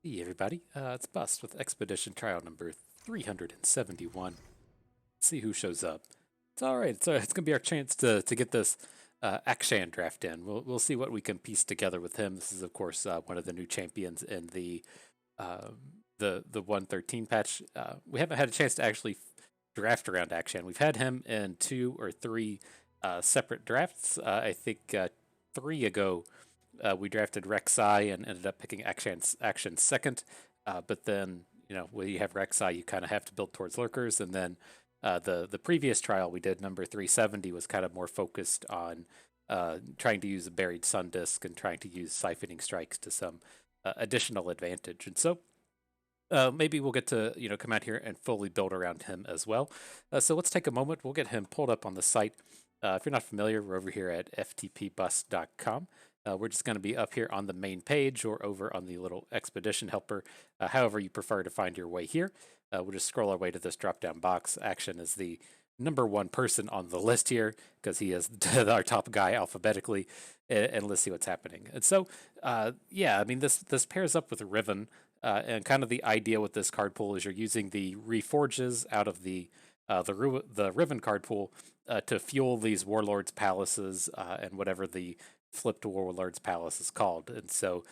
Hey everybody, it's Bust with Expedition Trial number 371. Let's see who shows up. It's all right. It's gonna be our chance to get this Akshan draft in. We'll see what we can piece together with him. This is of course one of the new champions in uh, the 113 patch. We haven't had a chance to actually draft around Akshan. We've had him in two or three separate drafts. I think three ago we drafted Rek'Sai and ended up picking Akshan second. But then, when you have Rek'Sai, you kind of have to build towards lurkers. And then the previous trial we did, number 370, was kind of more focused on trying to use a buried sun disk and trying to use siphoning strikes to some additional advantage. And so maybe we'll get to come out here and fully build around him as well. So let's take a moment. We'll get him pulled up on the site. If you're not familiar, we're over here at ftpbus.com. We're just going to be up here on the main page or over on the little expedition helper, however you prefer to find your way here. We'll just scroll our way to this drop down box. Akshan is the number one person on the list here because he is our top guy alphabetically. And let's see what's happening. And so, yeah, I mean, this pairs up with Riven. And kind of the idea with this card pool is you're using the reforges out of the Riven card pool to fuel these warlords' palaces and whatever the flipped warlords' palace is called. And so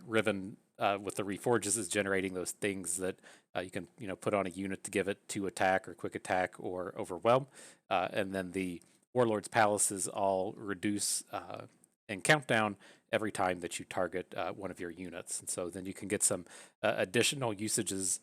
Riven with the reforges is generating those things that you can put on a unit to give it to attack or quick attack or overwhelm, and then the warlords' palaces all reduce and countdown every time that you target one of your units. And so then you can get some additional usages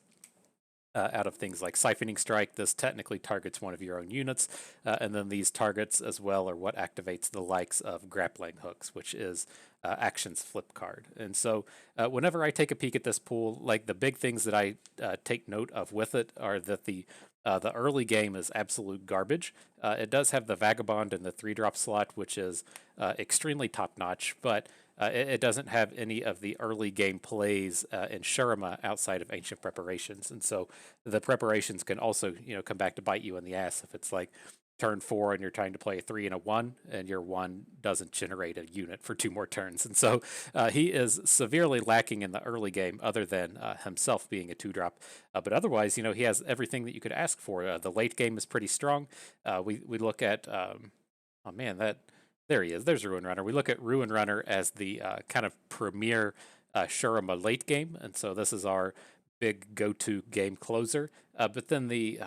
out of things like Siphoning Strike. This technically targets one of your own units, and then these targets as well are what activates the likes of Grappling Hooks, which is Akshan's flip card. And so whenever I take a peek at this pool, like the big things that I take note of with it are that the early game is absolute garbage. It does have the Vagabond in the 3-drop slot, which is extremely top notch, but it doesn't have any of the early game plays in Shurima outside of Ancient Preparations. And so the preparations can also, come back to bite you in the ass if it's like turn 4 and you're trying to play a 3 and a 1 and your 1 doesn't generate a unit for 2 more turns. And so he is severely lacking in the early game other than himself being a 2-drop. But otherwise, he has everything that you could ask for. The late game is pretty strong. We look at, oh man, there he is. There's Ruin Runner. We look at Ruin Runner as the kind of premier Shurima late game, and so this is our big go-to game closer. But then the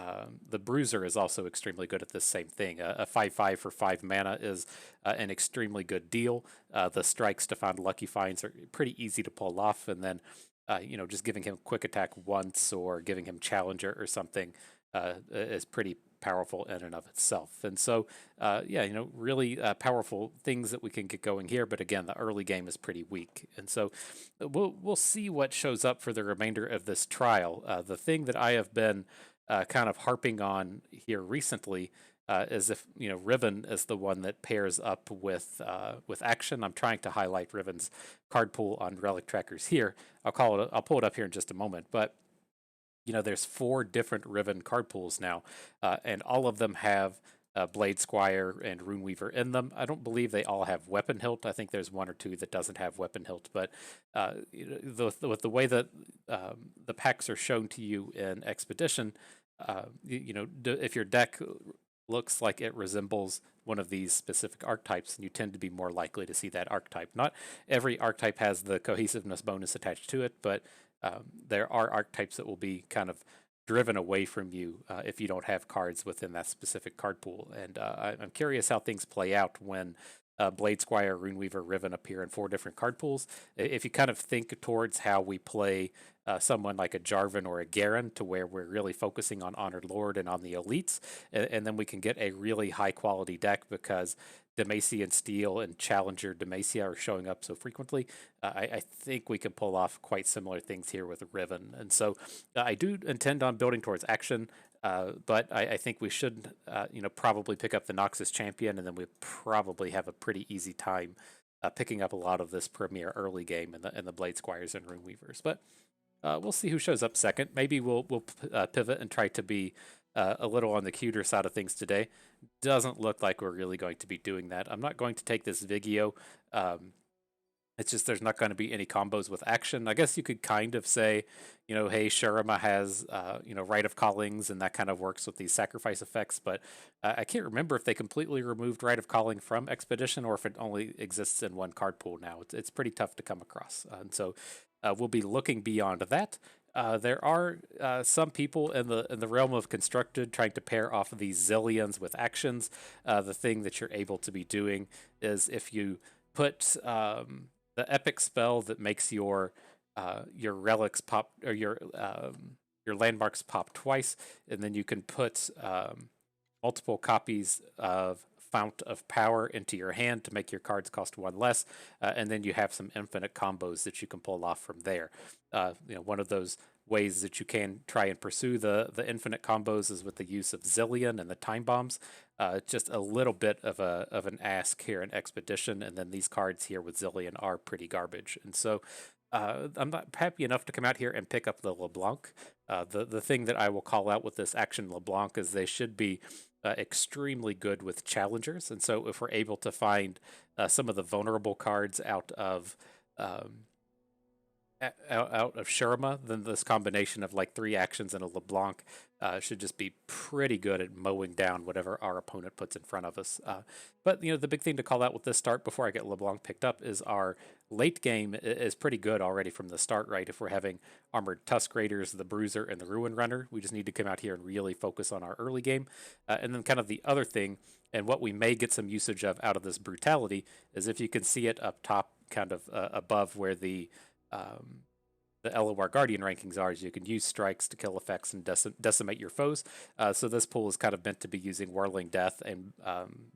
Bruiser is also extremely good at this same thing. A 5/5 for 5 mana is an extremely good deal. The strikes to find lucky finds are pretty easy to pull off, and then just giving him quick attack once or giving him Challenger or something is pretty powerful in and of itself. And so, yeah, really powerful things that we can get going here. But again, the early game is pretty weak. And so we'll see what shows up for the remainder of this trial. The thing that I have been kind of harping on here recently is if Riven is the one that pairs up with Akshan. I'm trying to highlight Riven's card pool on Relic Trackers here. I'll pull it up here in just a moment, but there's 4 different Riven card pools now, and all of them have Blade Squire and Runeweaver in them. I don't believe they all have Weapon Hilt. I think there's 1 or 2 that doesn't have Weapon Hilt, but with the way that the packs are shown to you in Expedition, if your deck looks like it resembles one of these specific archetypes, and you tend to be more likely to see that archetype. Not every archetype has the cohesiveness bonus attached to it, but there are archetypes that will be kind of driven away from you if you don't have cards within that specific card pool. And I'm curious how things play out when Blade Squire, Runeweaver, Riven appear in 4 different card pools. If you kind of think towards how we play someone like a Jarvan or a Garen, to where we're really focusing on Honored Lord and on the elites, and then we can get a really high quality deck because Demacia Steel and Challenger Demacia are showing up so frequently. I think we can pull off quite similar things here with Riven. And so I do intend on building towards Akshan. But I think we should, probably pick up the Noxus champion, and then we probably have a pretty easy time picking up a lot of this premier early game in the Blade Squires and Runeweavers. But we'll see who shows up second. Maybe we'll pivot and try to be a little on the cuter side of things today. Doesn't look like we're really going to be doing that. I'm not going to take this Vigio. It's just there's not going to be any combos with action. I guess you could kind of say, hey, Shurima has, Rite of Callings, and that kind of works with these sacrifice effects, but I can't remember if they completely removed Rite of Calling from Expedition or if it only exists in one card pool now. It's pretty tough to come across. And so we'll be looking beyond that. There are some people in the realm of constructed trying to pair off of these zillions with actions. The thing that you're able to be doing is if you put the epic spell that makes your relics pop, or your landmarks pop twice, and then you can put multiple copies of Fount of Power into your hand to make your cards cost one less, and then you have some infinite combos that you can pull off from there. One of those ways that you can try and pursue the infinite combos is with the use of Zillion and the time bombs. Just a little bit of an ask here in Expedition, and then these cards here with Zillion are pretty garbage. And so I'm not happy enough to come out here and pick up the LeBlanc. The thing that I will call out with this Akshan LeBlanc is they should be extremely good with challengers. And so if we're able to find some of the vulnerable cards um, out of Shurima, then this combination of like 3 actions and a LeBlanc should just be pretty good at mowing down whatever our opponent puts in front of us. But the big thing to call out with this start before I get LeBlanc picked up is our late game is pretty good already from the start, right? If we're having Armored Tusk Raiders, the Bruiser, and the Ruin Runner, we just need to come out here and really focus on our early game. And then kind of the other thing, and what we may get some usage of out of this Brutality, is if you can see it up top, kind of above where the LOR Guardian rankings are, is you can use strikes to kill effects and decimate your foes. So this pool is kind of meant to be using Whirling Death and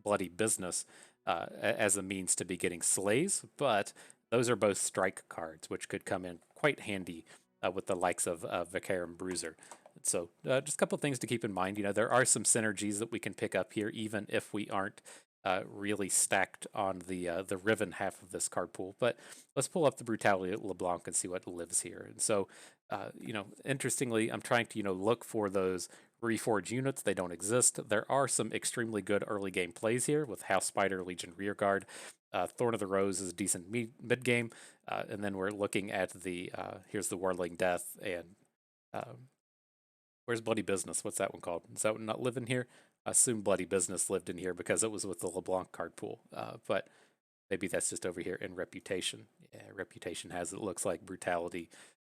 Bloody Business as a means to be getting slays, but those are both strike cards, which could come in quite handy with the likes of Vicar and Bruiser. So just a couple things to keep in mind. There are some synergies that we can pick up here, even if we aren't really stacked on the Riven half of this card pool. But let's pull up the Brutality LeBlanc and see what lives here. And so, interestingly, I'm trying to look for those Reforge units. They don't exist. There are some extremely good early game plays here with House Spider, Legion Rearguard. Thorn of the Rose is a decent mid game, and then we're looking at here's the Whirling Death and where's Bloody Business? What's that one called? Is that one not living here? I assume Bloody Business lived in here because it was with the LeBlanc card pool. But maybe that's just over here in Reputation. Yeah, Reputation has it. Looks like Brutality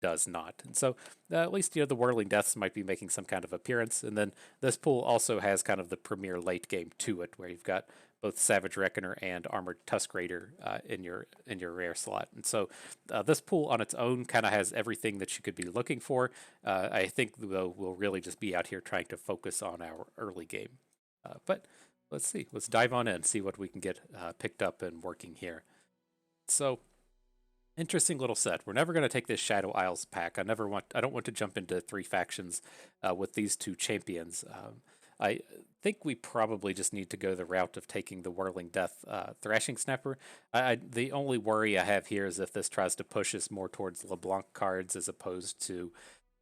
does not. And so at least the Whirling Deaths might be making some kind of appearance. And then this pool also has kind of the premier late game to it, where you've got both Savage Reckoner and Armored Tusk Raider in your rare slot. And so this pool on its own kind of has everything that you could be looking for. I think though we'll really just be out here trying to focus on our early game. But let's see. Let's dive on in, see what we can get picked up and working here. So interesting little set. We're never going to take this Shadow Isles pack. I don't want to jump into 3 factions with these 2 champions. I think we probably just need to go the route of taking the Whirling Death Thrashing Snapper. The only worry I have here is if this tries to push us more towards LeBlanc cards as opposed to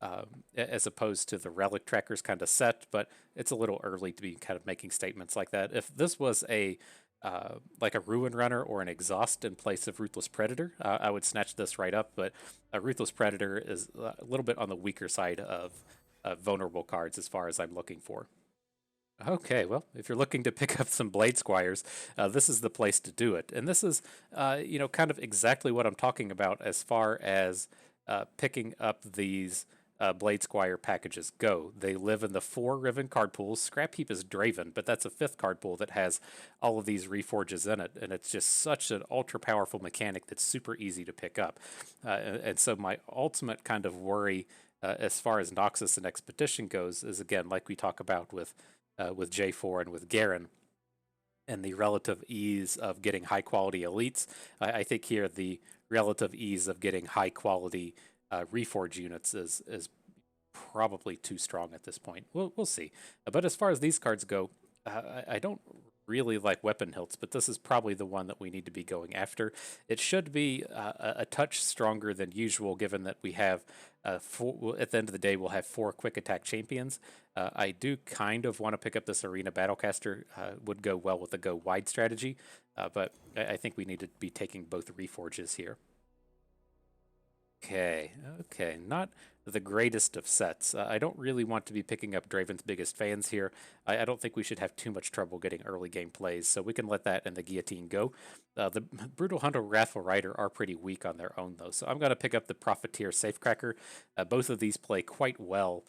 the Relic Trackers kind of set, but it's a little early to be kind of making statements like that. If this was like a Ruin Runner or an Exhaust in place of Ruthless Predator, I would snatch this right up, but a Ruthless Predator is a little bit on the weaker side of vulnerable cards as far as I'm looking for. Okay, well, if you're looking to pick up some Blade Squires, this is the place to do it. And this is, kind of exactly what I'm talking about as far as picking up these Blade Squire packages go. They live in the 4 Riven card pools. Scrap Heap is Draven, but that's a 5th card pool that has all of these Reforges in it, and it's just such an ultra-powerful mechanic that's super easy to pick up. And so my ultimate kind of worry as far as Noxus and Expedition goes is, again, like we talk about with J4 and with Garen, and the relative ease of getting high quality elites. I think here the relative ease of getting high quality Reforge units is probably too strong at this point. We'll see. But as far as these cards go, I don't really like weapon hilts, but this is probably the one that we need to be going after. It should be a touch stronger than usual, given that we have at the end of the day, we'll have 4 quick attack champions. I do kind of want to pick up this Arena Battlecaster. Would go well with the go wide strategy, but I think we need to be taking both Reforges here. Okay, okay, not the greatest of sets. I don't really want to be picking up Draven's biggest fans here. I don't think we should have too much trouble getting early game plays, so we can let that and the Guillotine go. The Brutal Hunter, Wrathful Rider are pretty weak on their own, though, so I'm going to pick up the Profiteer Safecracker. Both of these play quite well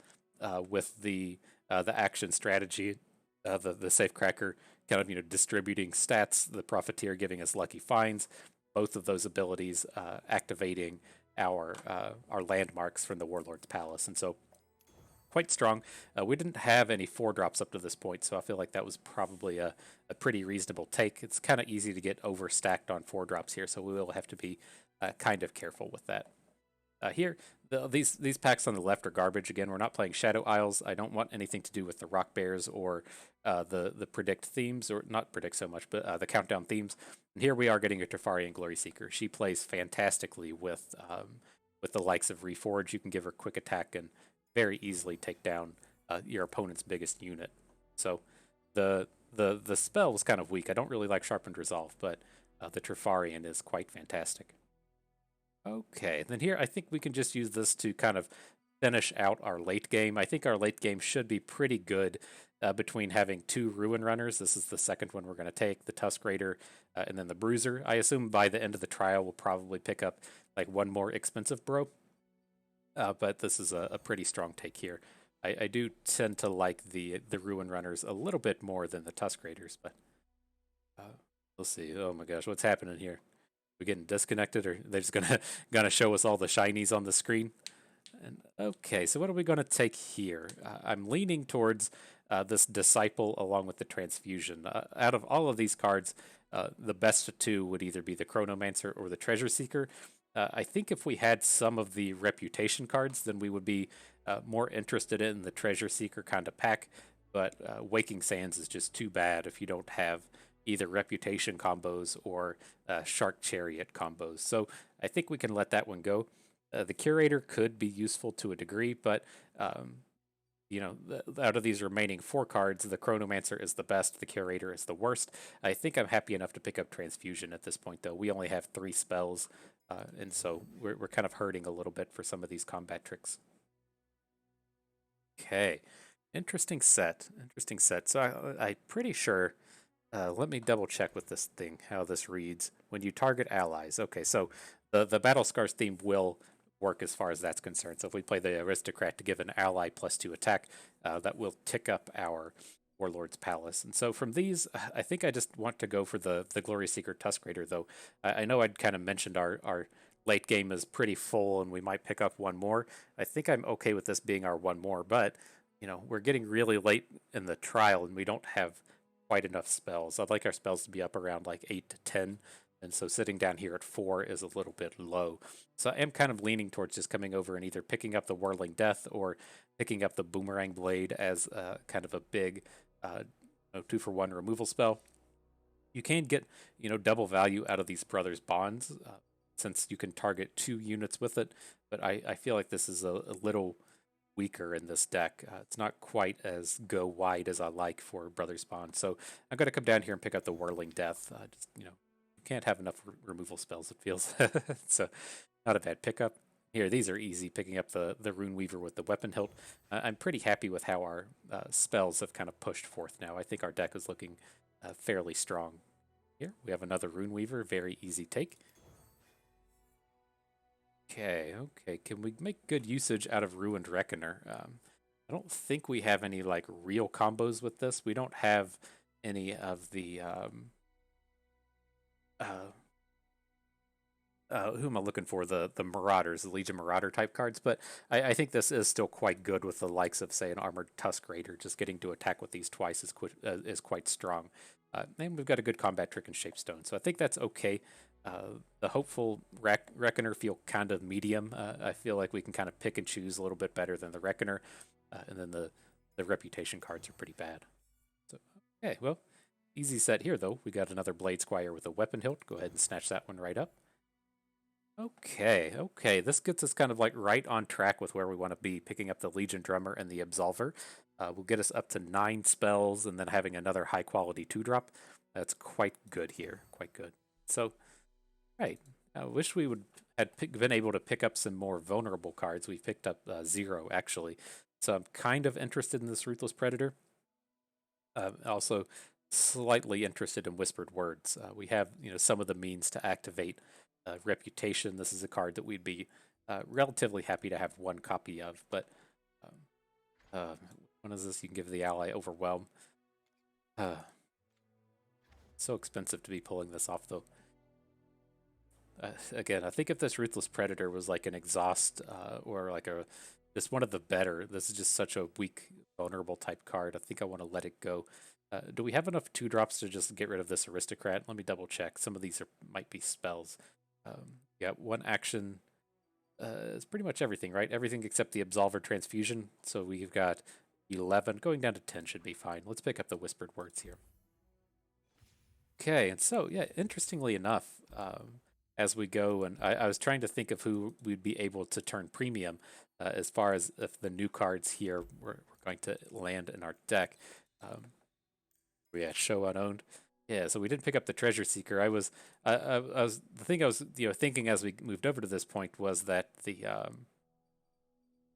with the action strategy. The Safecracker kind of distributing stats, the Profiteer giving us lucky finds. Both of those abilities activating our landmarks from the Warlord's Palace, and so quite strong. We didn't have any 4-drops up to this point, so I feel like that was probably a pretty reasonable take. It's kind of easy to get overstacked on 4-drops here, so we will have to be kind of careful with that. Here, these packs on the left are garbage. Again, we're not playing Shadow Isles. I don't want anything to do with the Rock Bears or the Predict themes, or not Predict so much, but the Countdown themes. And here we are getting a Tefarian Glory Seeker. She plays fantastically with the likes of Reforge. You can give her quick attack and very easily take down your opponent's biggest unit. So the spell was kind of weak. I don't really like Sharpened Resolve, but the Tefarian is quite fantastic. Okay, then here I think we can just use this to kind of finish out our late game. I think our late game should be pretty good between having 2 Ruin Runners. This is the second one we're going to take, the Tusk Raider and then the Bruiser. I assume by the end of the trial we'll probably pick up like 1 more expensive bro. But this is a pretty strong take here. I do tend to like the Ruin Runners a little bit more than the Tusk Raiders, but we'll see. Oh my gosh, what's happening here? We getting disconnected, or they're just gonna show us all the shinies on the screen? And okay, so what are we gonna take here? I'm leaning towards this Disciple along with the Transfusion. Out of all of these cards, the best of 2 would either be the Chronomancer or the Treasure Seeker. I think if we had some of the Reputation cards, then we would be more interested in the Treasure Seeker kind of pack. But Waking Sands is just too bad if you don't have either Reputation combos or Shark Chariot combos. So I think we can let that one go. The Curator could be useful to a degree, but out of these remaining 4 cards, the Chronomancer is the best, the Curator is the worst. I think I'm happy enough to pick up Transfusion at this point, though. We only have 3 spells, and so we're kind of hurting a little bit for some of these combat tricks. Okay, interesting set. So I'm pretty sure. Let me double check with this thing how this reads. When you target allies, okay, so the Battle Scars theme will work as far as that's concerned. So if we play the Aristocrat to give an ally +2 attack, that will tick up our Warlord's Palace. And so from these, I think I just want to go for the Glory Seeker Tusk Raider, though. I know I'd kind of mentioned our late game is pretty full and we might pick up 1 more. I think I'm okay with this being our 1 more, but we're getting really late in the trial and we don't have quite enough spells. I'd like our spells to be up around like 8 to 10, and so sitting down here at 4 is a little bit low. So I am kind of leaning towards just coming over and either picking up the Whirling Death or picking up the Boomerang Blade as kind of a big 2-for-1 removal spell. You can get double value out of these Brothers Bonds since you can target 2 units with it, but I feel like this is a little weaker in this deck. It's not quite as go wide as I like for Brothers Bond. So I'm going to come down here and pick up the Whirling Death. You can't have enough removal spells, it feels. So not a bad pickup. Here, these are easy, picking up the Rune Weaver with the Weapon Hilt. I'm pretty happy with how our spells have kind of pushed forth now. I think our deck is looking fairly strong. Here, we have another Rune Weaver, very easy take. Okay, can we make good usage out of Ruined Reckoner? I don't think we have any like real combos with this. We don't have any of the who am I looking for? The Marauders, the Legion Marauder type cards, but I think this is still quite good with the likes of, say, an Armored Tusk Raider. Just getting to attack with these twice is quite strong. And we've got a good combat trick in Shapestone, so I think that's okay. The Hopeful Reckoner feel kind of medium. I feel like we can kind of pick and choose a little bit better than the Reckoner, and then the Reputation cards are pretty bad. So, okay, well, Easy set here, though. We got another Blade Squire with a weapon hilt. Go ahead and snatch that one right up. Okay, okay. This gets us kind of like right on track with where we want to be, picking up the Legion Drummer and the Absolver. Will get us up to 9 spells and then having another high quality 2-drop. That's quite good here. Quite good. So, right. I wish we would had been able to pick up some more vulnerable cards. We picked up 0 actually. So I'm kind of interested in this Ruthless Predator. Also, slightly interested in Whispered Words. We have some of the means to activate Reputation. This is a card that we'd be relatively happy to have 1 copy of. But when is this? You can give the ally Overwhelm. So expensive to be pulling this off, though. Again, I think if this Ruthless Predator was like an Exhaust or like just one of the better, this is just such a weak, vulnerable type card. I think I want to let it go. Do we have enough 2-drops to just get rid of this Aristocrat? Let me double check. Some of these might be spells. Yeah, 1 action. It's pretty much everything, right? Everything except the Absolver Transfusion. So we've got 11. Going down to 10 should be fine. Let's pick up the Whispered Words here. Okay, and so, yeah, interestingly enough, as we go, and I was trying to think of who we'd be able to turn premium as far as if the new cards here were going to land in our deck. We had Show Unowned. Yeah, so we didn't pick up the Treasure Seeker. I was the thing I was thinking as we moved over to this point was that the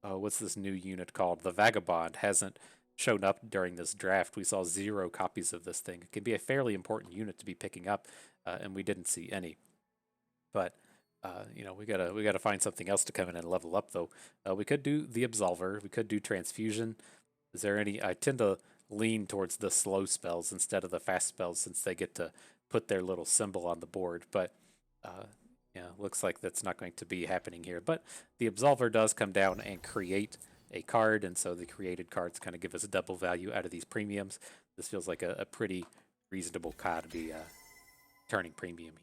what's this new unit called? The Vagabond hasn't shown up during this draft. We saw 0 copies of this thing. It can be a fairly important unit to be picking up, and we didn't see any. But we gotta find something else to come in and level up, though. We could do the Absolver. We could do Transfusion. Is there any? I tend to lean towards the slow spells instead of the fast spells, since they get to put their little symbol on the board. But looks like that's not going to be happening here. But the Absolver does come down and create a card, and so the created cards kind of give us a double value out of these premiums. This feels like a pretty reasonable card to be turning premium.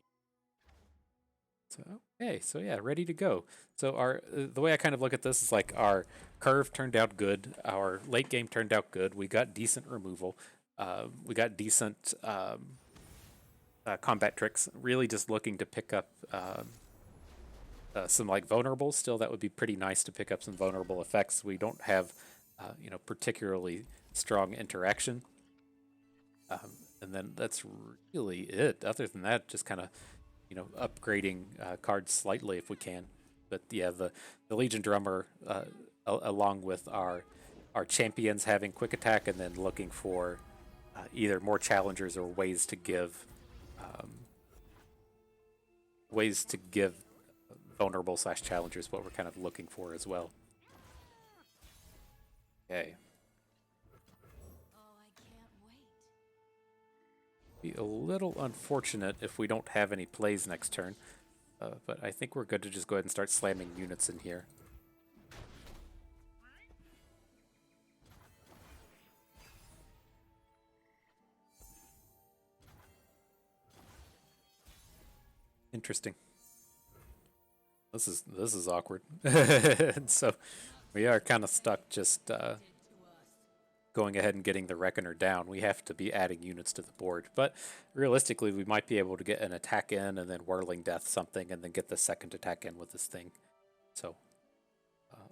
So okay, so yeah, ready to go. So the way I kind of look at this is like our curve turned out good, our late game turned out good. We got decent removal, we got decent combat tricks. Really, just looking to pick up some like vulnerables. Still, that would be pretty nice to pick up some vulnerable effects. We don't have particularly strong interaction, and then that's really it. Other than that, just kind of upgrading cards slightly if we can. But yeah, the Legion Drummer, along with our champions having quick attack, and then looking for either more challengers or ways to give vulnerable / challengers, what we're kind of looking for as well. Okay. Be a little unfortunate if we don't have any plays next turn, but I think we're good to just go ahead and start slamming units in here. Interesting. This is awkward. So we are kind of stuck just going ahead and getting the Reckoner down. We have to be adding units to the board. But realistically, we might be able to get an attack in and then Whirling Death something and then get the second attack in with this thing. So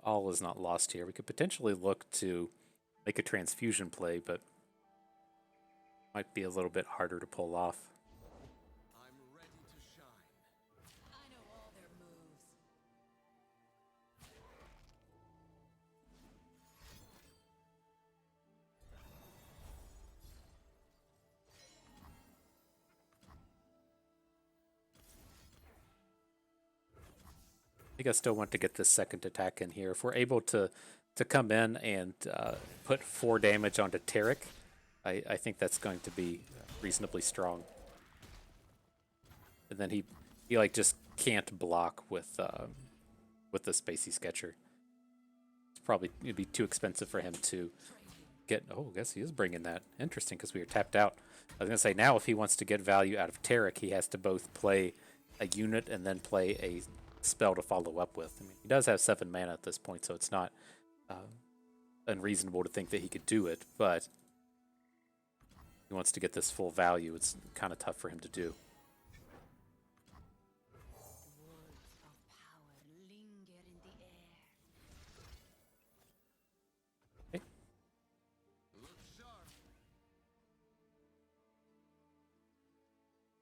all is not lost here. We could potentially look to make a transfusion play, but might be a little bit harder to pull off. I think I still want to get this second attack in here. If we're able to come in and put 4 damage onto Tarek, I think that's going to be reasonably strong. And then he like just can't block with the Spacey Sketcher. It's probably it'd be too expensive for him to get. Oh, I guess he is bringing that. Interesting, because we were tapped out. I was gonna say, now if he wants to get value out of Tarek, he has to both play a unit and then play a spell to follow up with. I mean, he does have 7 mana at this point, so it's not unreasonable to think that he could do it, but he wants to get this full value, it's kind of tough for him to do. Okay.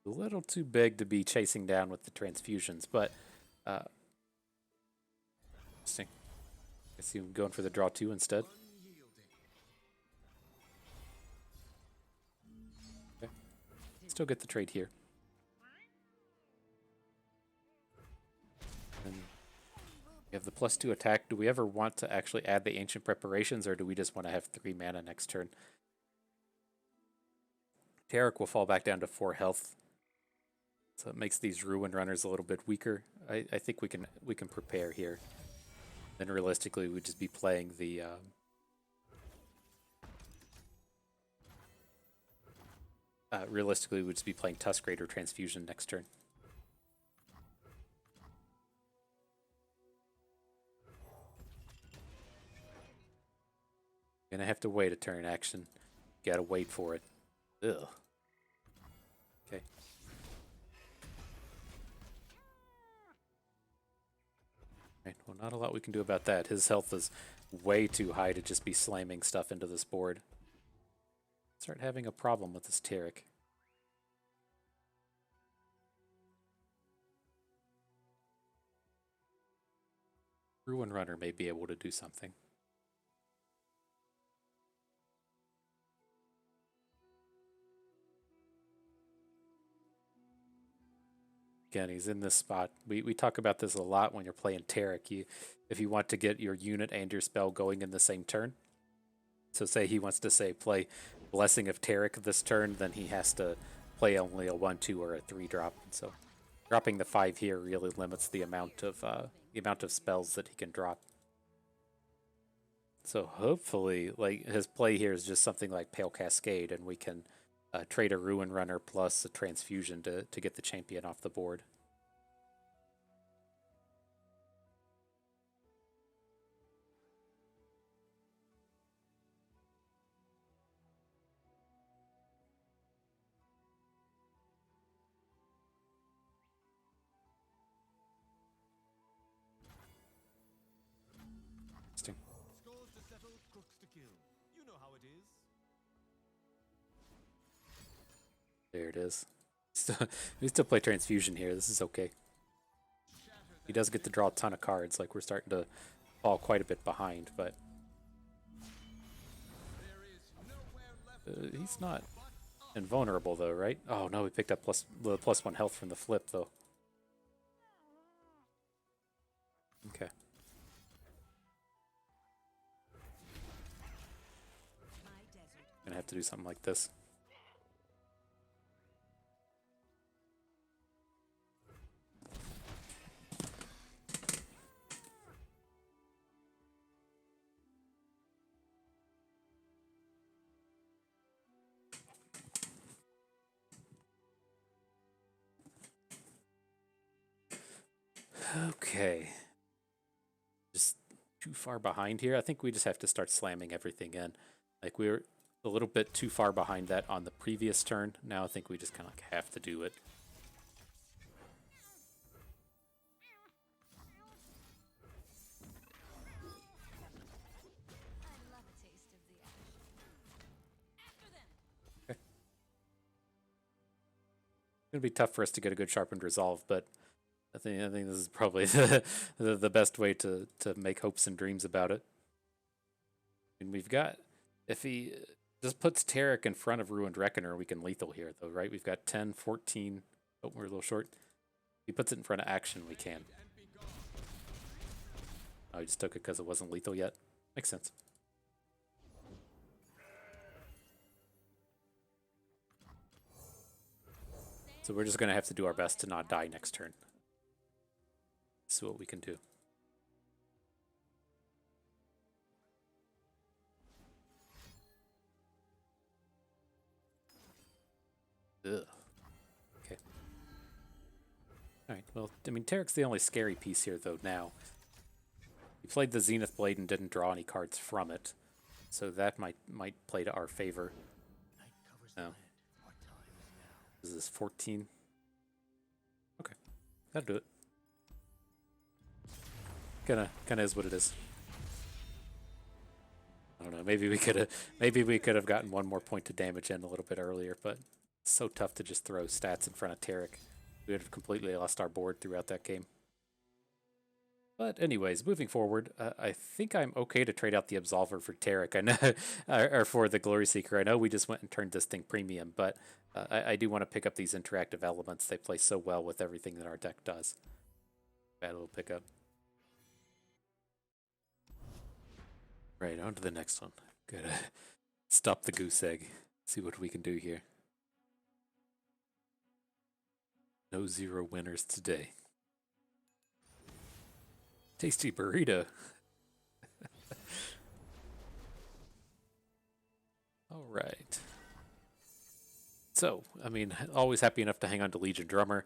A little too big to be chasing down with the transfusions, but interesting. I see him going for the draw 2 instead. Okay. Still get the trade here. And we have the +2 attack. Do we ever want to actually add the Ancient Preparations, or do we just want to have 3 mana next turn? Tarek will fall back down to 4 health. So it makes these Ruin Runners a little bit weaker. I think we can prepare here. Then realistically, we'd just be playing the Tusk Raider Transfusion next turn. Gonna have to wait a turn action. Gotta wait for it. Ugh. Okay. Right, well, not a lot we can do about that. His health is way too high to just be slamming stuff into this board. Start having a problem with this Tarek. Ruin Runner may be able to do something. Again, he's in this spot. We talk about this a lot when you're playing Tarek. If you want to get your unit and your spell going in the same turn. So say he wants to play Blessing of Tarek this turn, then he has to play only a 1/2 or a 3-drop. So dropping the 5 here really limits the amount of spells that he can drop. So hopefully, like, his play here is just something like Pale Cascade, and we can trade a Ruin Runner plus a Transfusion to get the champion off the board. Interesting. Scores to settle, crooks to kill. You know how it is. There it is. We still play Transfusion here. This is okay. He does get to draw a ton of cards. Like, we're starting to fall quite a bit behind, but he's not invulnerable though, right? Oh no, we picked up the +1 health from the flip though. Okay. Gonna have to do something like this. Okay. Just too far behind here. I think we just have to start slamming everything in. Like, we were a little bit too far behind that on the previous turn. Now I think we just kind of like have to do it. Okay. It's gonna be tough for us to get a good sharpened resolve, but I think this is probably the best way to make hopes and dreams about it. And we've got, if he just puts Tarek in front of Ruined Reckoner, we can lethal here though, right? We've got 10, 14. Oh, we're a little short. If he puts it in front of Akshan, we can. Oh, he just took it because it wasn't lethal yet. Makes sense. So we're just going to have to do our best to not die next turn. See what we can do. Ugh. Okay. Alright, well, I mean, Tarek's the only scary piece here, though, now. He played the Zenith Blade and didn't draw any cards from it, so that might play to our favor. No. Is this 14? Okay, that'll do it. Kinda is what it is. I don't know. Maybe we could have gotten one more point to damage in a little bit earlier, but it's so tough to just throw stats in front of Tarek. We would have completely lost our board throughout that game. But anyways, moving forward, I think I'm okay to trade out the Absolver for Tarek. I know, or for the Glory Seeker. I know we just went and turned this thing premium, but I do want to pick up these interactive elements. They play so well with everything that our deck does. Bad little pickup. Right, on to the next one. Gotta stop the goose egg. See what we can do here. No 0 winners today. Tasty burrito. All right. So, I mean, always happy enough to hang on to Legion Drummer.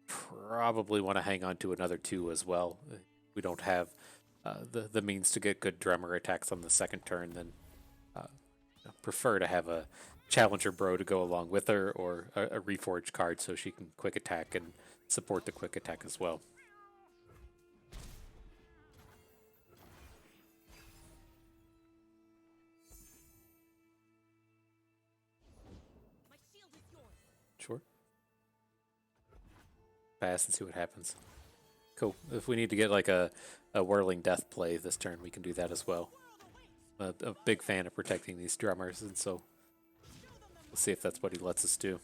Probably want to hang on to another 2 as well. We don't have the means to get good drummer attacks on the second turn, then prefer to have a Challenger Bro to go along with her, or a Reforge card so she can quick attack and support the quick attack as well. Sure. Pass and see what happens. Cool. If we need to get like a Whirling Death play this turn, we can do that as well. A big fan of protecting these drummers, and so we'll see if that's what he lets us do.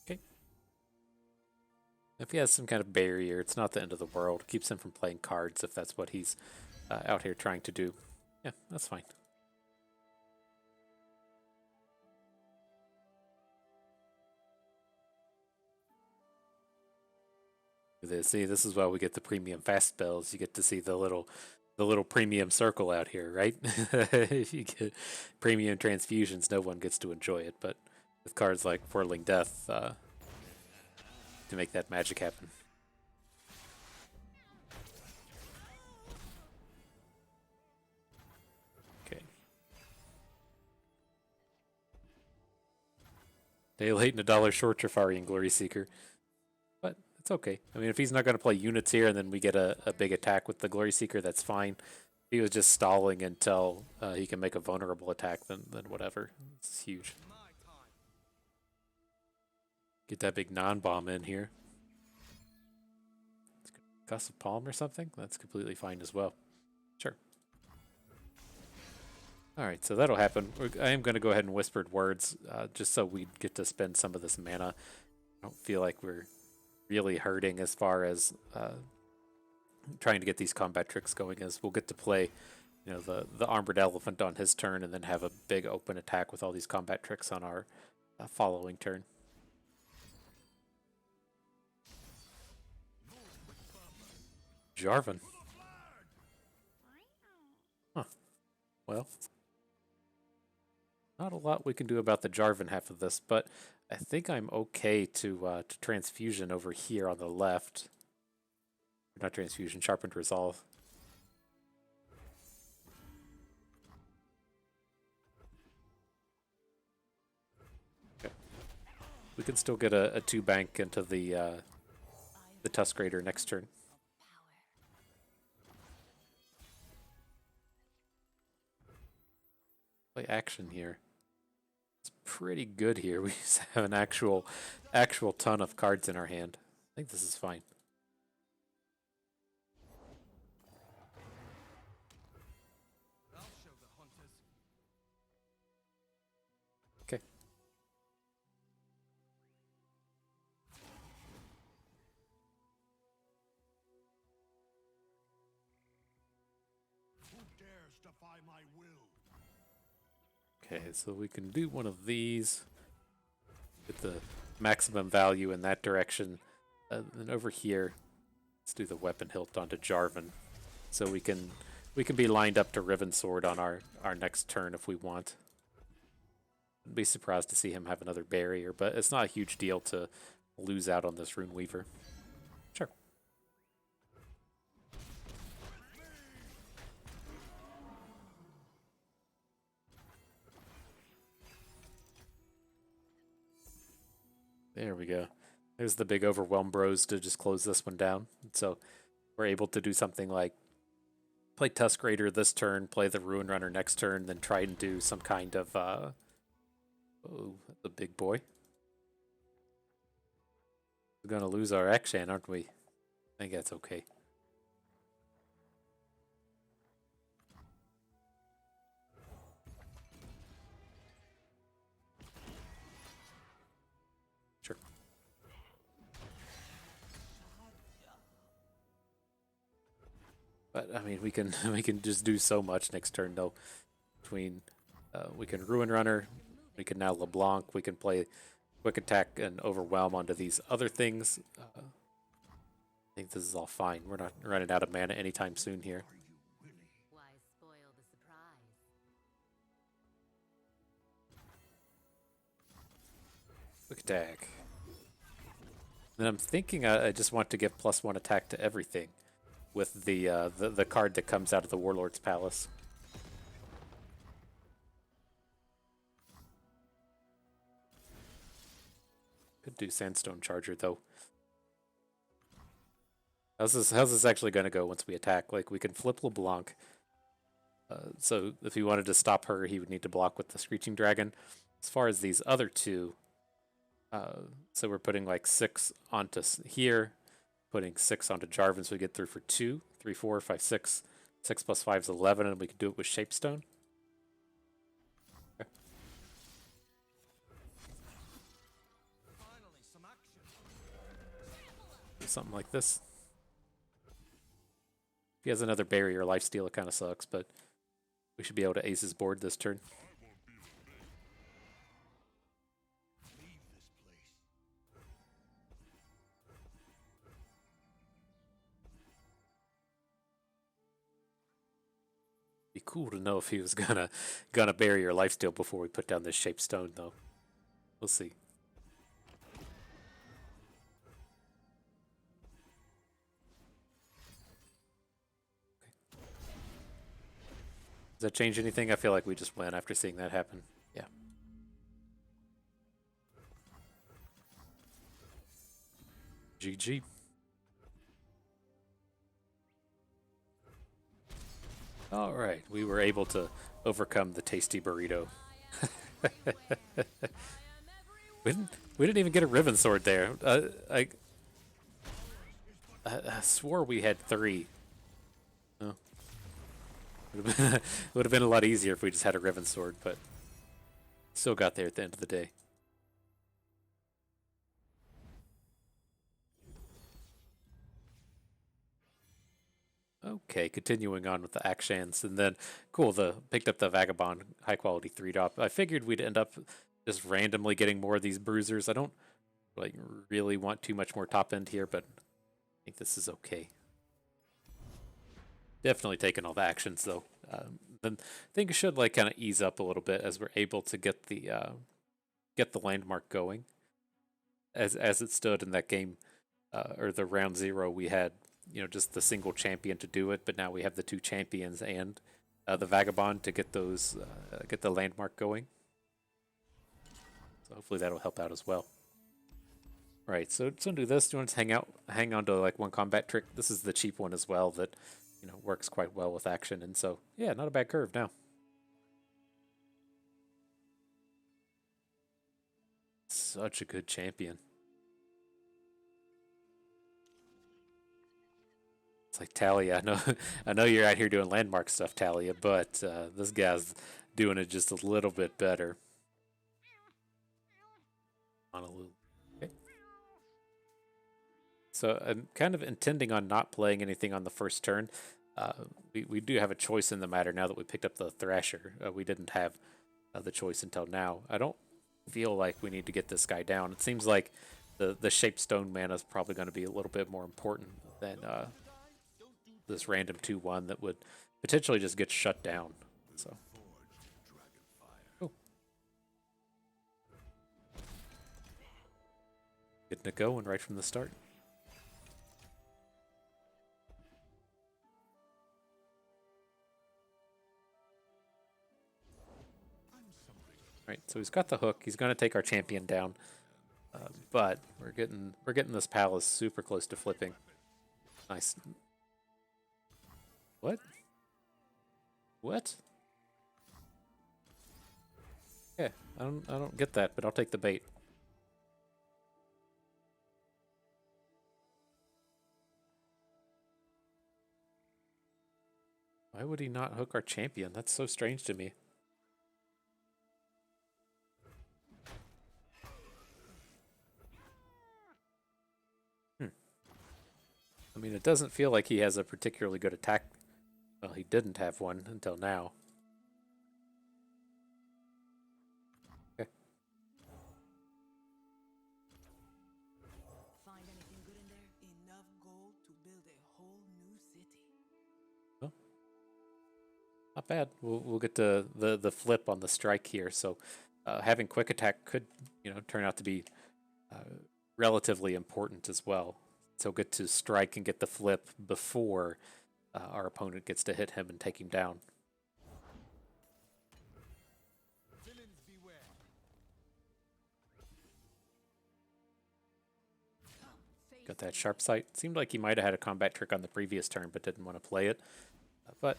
Okay. If he has some kind of barrier, it's not the end of the world. It keeps him from playing cards if that's what he's out here trying to do. Yeah, that's fine. See, this is why we get the premium fast spells. You get to see the little premium circle out here, right? If you get premium transfusions, no one gets to enjoy it. But with cards like Whirling Death, to make that magic happen. Okay. Day late and $1 short, Trifarian Glory Seeker. But it's okay. I mean, if he's not going to play units here and then we get a big attack with the Glory Seeker, that's fine. If he was just stalling until he can make a vulnerable attack, then whatever. It's huge. Get that big non-bomb in here. Gust of Palm or something? That's completely fine as well. Sure. Alright, so that'll happen. I am going to go ahead and Whispered Words, just so we get to spend some of this mana. I don't feel like we're really hurting as far as trying to get these combat tricks going, as we'll get to play, you know, the Armored Elephant on his turn and then have a big open attack with all these combat tricks on our following turn. Jarvan. Huh. Well, not a lot we can do about the Jarvan half of this, but I think I'm okay to transfusion over here on the left. Not transfusion, sharpened resolve. Okay. We can still get a 2-bank into the Tusk Raider next turn. Play Akshan here. It's pretty good here. We just have an actual ton of cards in our hand. I think this is fine. Okay. Who dares defy my will? Okay, so we can do one of these. Get the maximum value in that direction. And over here, let's do the weapon hilt onto Jarvan. So we can be lined up to Riven Sword on our next turn if we want. I'd be surprised to see him have another barrier, but it's not a huge deal to lose out on this Rune Weaver. Sure. There we go. There's the big Overwhelm Bros to just close this one down. So we're able to do something like play Tusk Raider this turn, play the Ruin Runner next turn, then try and do some kind of oh, the big boy. We're gonna lose our Akshan, aren't we? I think that's okay. Sure. But I mean, we can just do so much next turn though. Between we can Ruin Runner, we can now LeBlanc, we can play Quick Attack and Overwhelm onto these other things. I think this is all fine. We're not running out of mana anytime soon here. Why spoil the surprise? Quick Attack. Then I'm thinking I just want to give +1 attack to everything with the card that comes out of the Warlord's Palace. Could do Sandstone Charger though. How's this actually going to go once we attack? Like, we can flip LeBlanc. So if he wanted to stop her, he would need to block with the Screeching Dragon. As far as these other two, so we're putting like 6 onto here, putting 6 onto Jarvan, so we get through for 2, 3, 4, 5, 6. 6 plus 5 is 11, and we can do it with Shapestone. Okay. Finally, some action. Something like this. If he has another barrier lifesteal, it kind of sucks, but we should be able to ace his board this turn. Be cool to know if he was gonna bury your lifesteal before we put down this Shaped Stone, though. We'll see. Does that change anything? I feel like we just win after seeing that happen. Yeah. GG. All right, we were able to overcome the tasty burrito. we didn't even get a Riven Sword there. I swore we had 3. Oh. Would have been a lot easier if we just had a Riven Sword, but still got there at the end of the day. Okay, continuing on with the Akshans, and then cool. Picked up the Vagabond high quality 3-drop. I figured we'd end up just randomly getting more of these bruisers. I don't like really want too much more top end here, but I think this is okay. Definitely taking all the actions though. Then I think it should like kind of ease up a little bit as we're able to get the landmark going. As it stood in that game, or the round 0, we had just the single champion to do it, but now we have the 2 champions and the Vagabond to get those get the landmark going. So hopefully that'll help out as well. All right, so do this. Do you want to hang on to like one combat trick? This is the cheap one as well that works quite well with action, and so yeah, not a bad curve now. Such a good champion. It's like Talia. I know you're out here doing landmark stuff, Talia, but this guy's doing it just a little bit better. Honolulu. Okay. So I'm kind of intending on not playing anything on the first turn. We do have a choice in the matter now that we picked up the Thrasher. We didn't have the choice until now. I don't feel like we need to get this guy down. It seems like the Shaped Stone mana is probably going to be a little bit more important than this random 2/1 that would potentially just get shut down. So. Oh. Getting it going right from the start. Right, so he's got the hook. He's going to take our champion down. But we're getting this palace super close to flipping. Nice. What? What? Yeah, I don't get that, but I'll take the bait. Why would he not hook our champion? That's so strange to me. I mean, it doesn't feel like he has a particularly good attack. Well, he didn't have one until now. Okay. Find anything good in there? Enough gold to build a whole new city. Well, not bad. We'll get to the flip on the strike here. So having quick attack could turn out to be relatively important as well. So get to strike and get the flip before our opponent gets to hit him and take him down. Villains beware. Got that sharp sight. Seemed like he might have had a combat trick on the previous turn, but didn't want to play it. But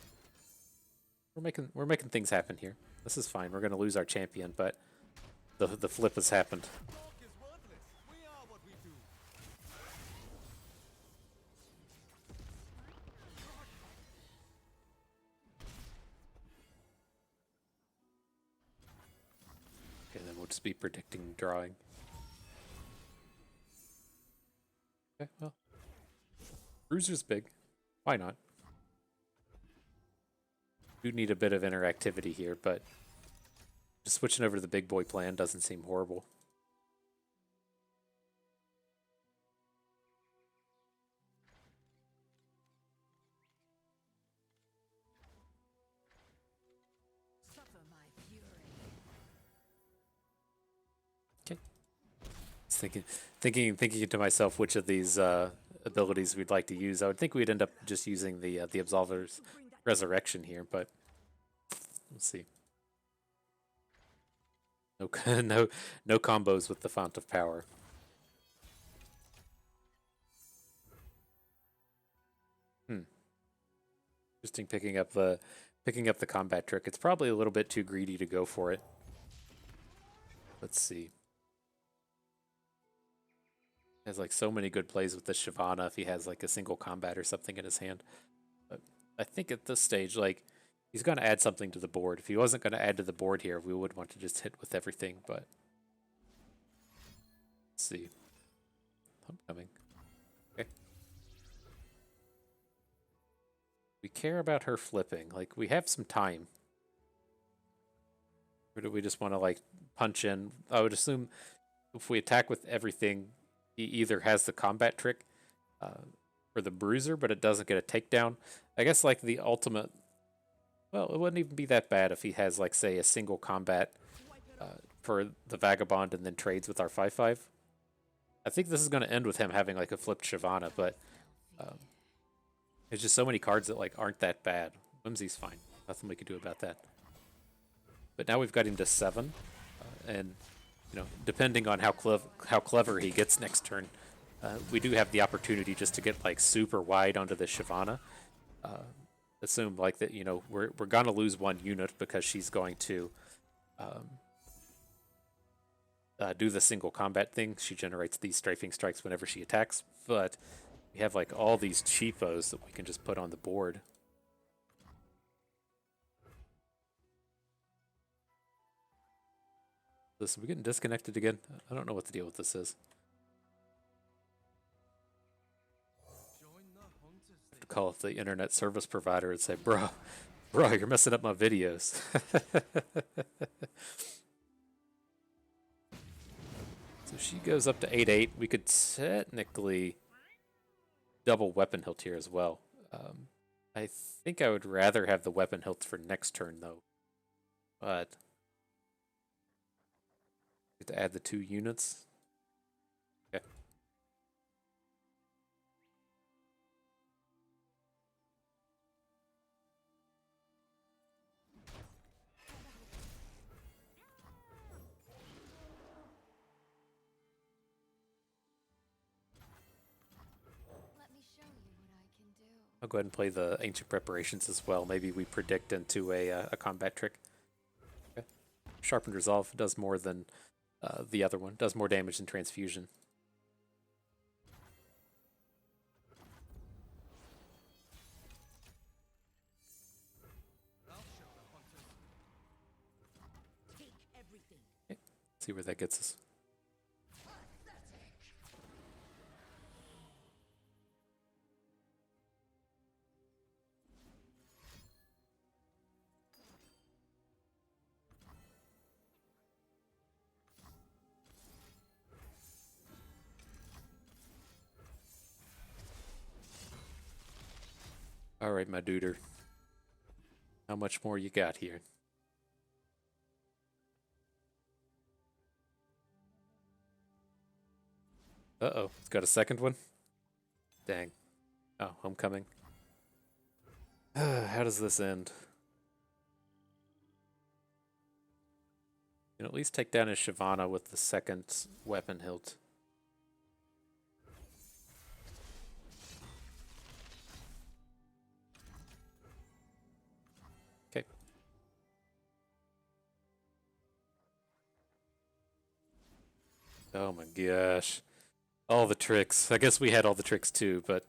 we're making things happen here. This is fine. We're going to lose our champion, but the flip has happened. Talk is worthless. We are what we do. Okay, then we'll just be predicting drawing. Okay, well, Bruiser's big. Why not? Do need a bit of interactivity here, but just switching over to the big boy plan doesn't seem horrible. Suffer my fury. Okay. Thinking to myself which of these abilities we'd like to use. I would think we'd end up just using the Absolver's Resurrection here, but let's see. No combos with the Font of Power. Interesting picking up the combat trick. It's probably a little bit too greedy to go for it. Let's see. He has like so many good plays with the Shyvana if he has like a single combat or something in his hand. But I think at this stage, like, he's going to add something to the board. If he wasn't going to add to the board here, we would want to just hit with everything, but let's see. Homecoming. Okay. We care about her flipping. Like, we have some time. Or do we just want to, like, punch in? I would assume if we attack with everything, he either has the combat trick for the Bruiser, but it doesn't get a takedown. I guess, like, the ultimate... Well, it wouldn't even be that bad if he has, like, say, a single combat for the Vagabond and then trades with our 5/5. I think this is going to end with him having, like, a flipped Shyvana, but there's just so many cards that, like, aren't that bad. Whimsy's fine. Nothing we can do about that. But now we've got him to 7, and, depending on how clever he gets next turn, we do have the opportunity just to get, like, super wide onto the Shyvana. Assume like that, we're gonna lose one unit because she's going to do the single combat thing. She generates these strafing strikes whenever she attacks, but we have like all these cheapos that we can just put on the board. Listen, we're getting disconnected again. I don't know what the deal with this is. Join the hunters. I have to call up the internet service provider and say, bro, you're messing up my videos. So she goes up to 8/8. We could technically double weapon hilt here as well. I think I would rather have the weapon hilt for next turn though. But to add the 2 units. Okay. I'll go ahead and play the Ancient Preparations as well. Maybe we predict into a combat trick. Okay. Sharpened Resolve does more than the other one. Does more damage than Transfusion. Take everything. Okay. See where that gets us. All right, my duder. How much more you got here? Uh-oh, it's got a second one? Dang. Oh, homecoming. How does this end? You can at least take down his Shyvana with the second weapon hilt. Okay. Oh my gosh. All the tricks. I guess we had all the tricks too, but...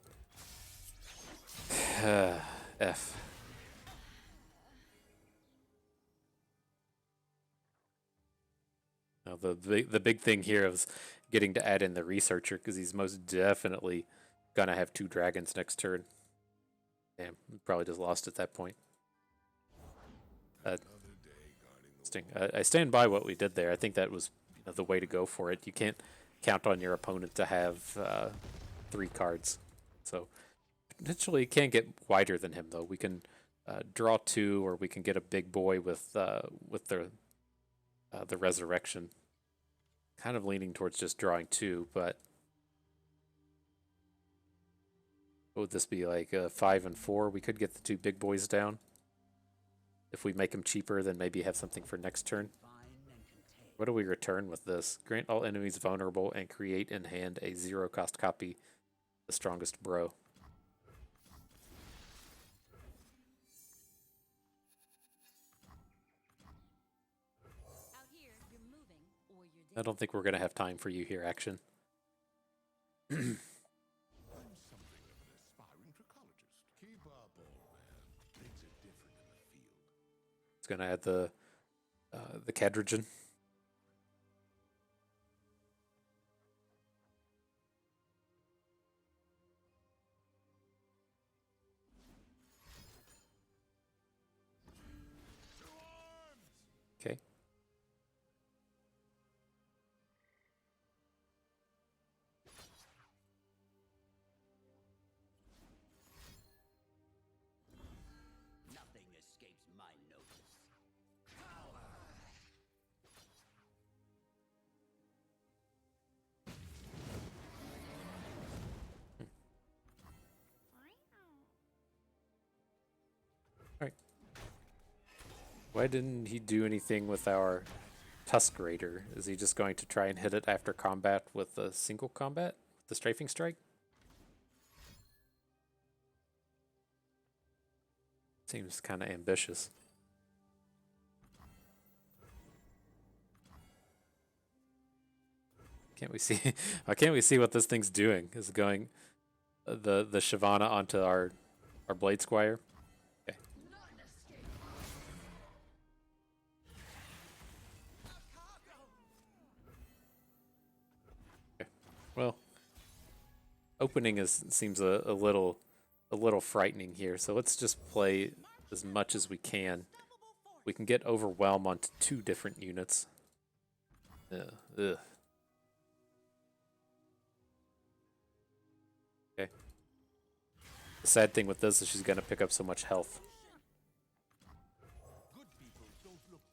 F. Now the big thing here is getting to add in the Researcher, because he's most definitely gonna have 2 dragons next turn. Damn, probably just lost at that point. I stand by what we did there. I think that was the way to go for it. You can't count on your opponent to have 3 cards. So potentially can get wider than him, though. We can draw 2, or we can get a big boy with the Resurrection. Kind of leaning towards just drawing 2, but what would this be, like 5 and 4? We could get the 2 big boys down. If we make them cheaper, then maybe have something for next turn. What do we return with this? Grant all enemies vulnerable and create in hand a 0-cost copy, the strongest bro. Out here, you're moving or you're I don't think we're going to have time for you here, Akshan. I'm something of an aspiring trichologist. Keep up, old man. Things are different in the field. It's going to add the Cadrigen. Okay. Nothing escapes my notice. Why didn't he do anything with our Tusk Raider? Is he just going to try and hit it after combat with a single combat? The Strafing Strike? Seems kind of ambitious. Can't we see? Why can't we see what this thing's doing? Is it going the Shyvana onto our Blade Squire? Okay. Okay. Well, opening seems a little frightening here. So let's just play as much as we can. We can get Overwhelm onto 2 different units. Ugh. Okay. The sad thing with this is she's going to pick up so much health.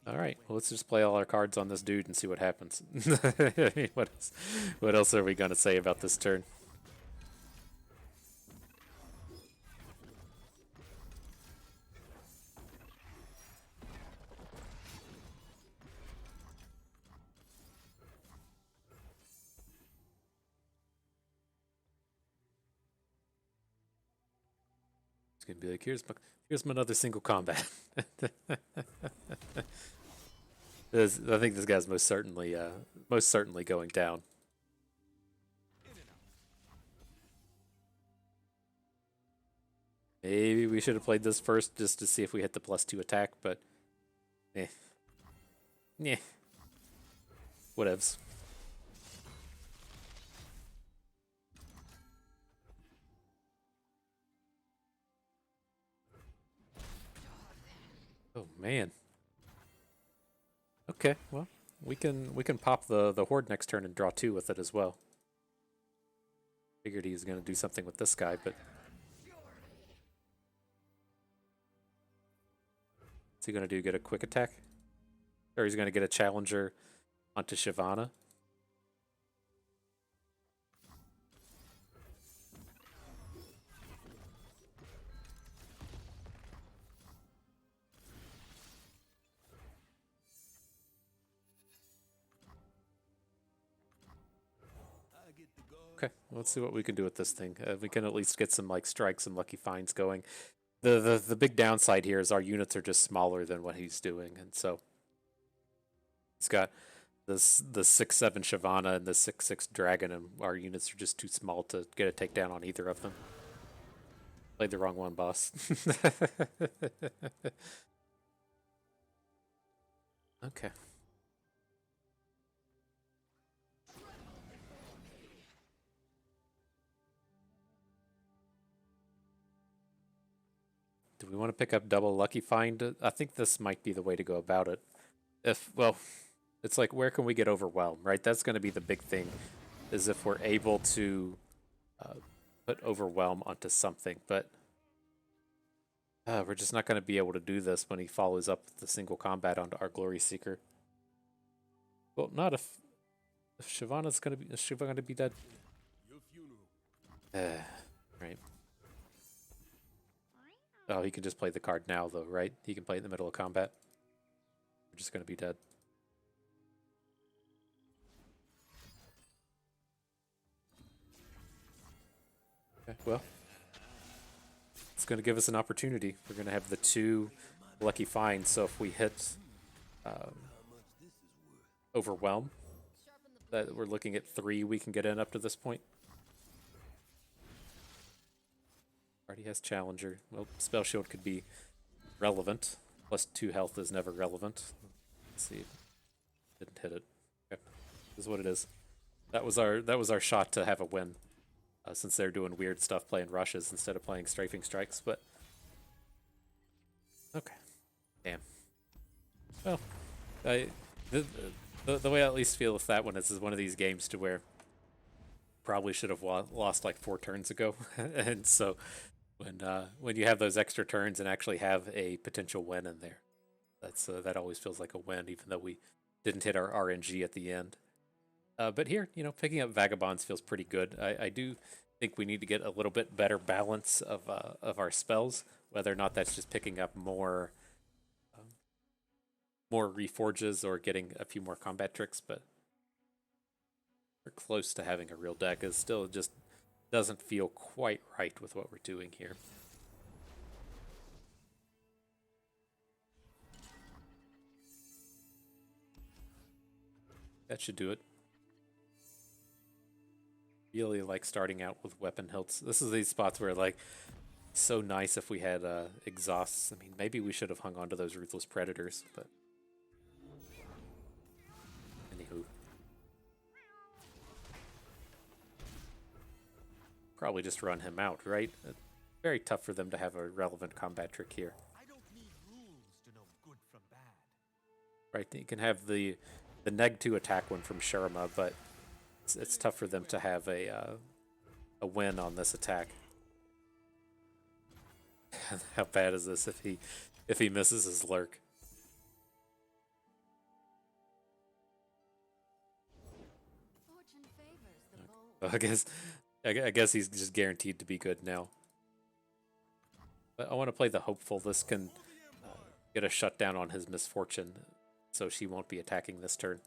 Alright, well, let's just play all our cards on this dude and see what happens. I mean, what else are we going to say about this turn? gonna be like, here's my another single combat. I think this guy's most certainly going down. Maybe we should have played this first just to see if we hit the +2 attack, but eh. Yeah. Whatevs. Oh man. Okay, well, we can pop the horde next turn and draw 2 with it as well. Figured he was gonna do something with this guy, but what's he gonna do? Get a quick attack? Or he's gonna get a challenger onto Shyvana? Okay, let's see what we can do with this thing. We can at least get some like strikes and lucky finds going. The big downside here is our units are just smaller than what he's doing, and so he's got the 6/7 Shyvana and the 6/6 Dragon, and our units are just too small to get a takedown on either of them. Played the wrong one, boss. Okay. Do we want to pick up double lucky find? I think this might be the way to go about it. Well, it's like, where can we get overwhelmed, right? That's going to be the big thing, is if we're able to put overwhelm onto something, but we're just not going to be able to do this when he follows up the single combat onto our Glory Seeker. Well, not if Shyvana's going to be... Is Shyvana going to be dead? Right. Oh, he can just play the card now, though, right? He can play it in the middle of combat. We're just going to be dead. Okay, well, it's going to give us an opportunity. We're going to have the 2 lucky finds, so if we hit overwhelm, that we're looking at 3 we can get in up to this point. Already has Challenger. Well, Spell Shield could be relevant. +2 health is never relevant. Let's see. Didn't hit it. Okay. This is what it is. That was our shot to have a win. Since they're doing weird stuff, playing rushes instead of playing strafing strikes, but okay. Damn. Well, the way I at least feel with that one is one of these games to where probably should have lost like 4 turns ago, and so when you have those extra turns and actually have a potential win in there, that always feels like a win, even though we didn't hit our RNG at the end. But here, picking up Vagabonds feels pretty good. I do think we need to get a little bit better balance of our spells, whether or not that's just picking up more Reforges or getting a few more combat tricks, but we're close to having a real deck. It still just doesn't feel quite right with what we're doing here. That should do it. Really like starting out with weapon hilts. This is these spots where like so nice if we had exhausts. I mean, maybe we should have hung on to those Ruthless Predators, but anywho. Probably just run him out, right? Very tough for them to have a relevant combat trick here. I don't need rules to know good from bad. Right, you can have the neg2 attack one from Sharma, but it's tough for them to have a win on this attack. How bad is this if he misses his lurk? Fortune favors the bold. I guess he's just guaranteed to be good now. But I want to play the hopeful. This can get a shutdown on his misfortune, so she won't be attacking this turn.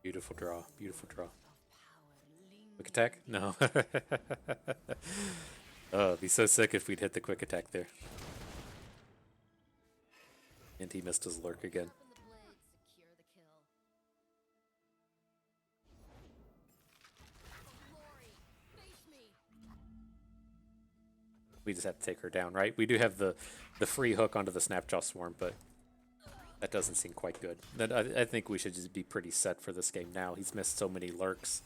Beautiful draw. Beautiful draw. Quick attack? No. Oh, it'd be so sick if we'd hit the quick attack there. And he missed his lurk again. Sharpen the blade, secure the kill. Glory, face me. We just have to take her down, right? We do have the free hook onto the Snapjaw Swarm, but that doesn't seem quite good. I think we should just be pretty set for this game now. He's missed so many lurks.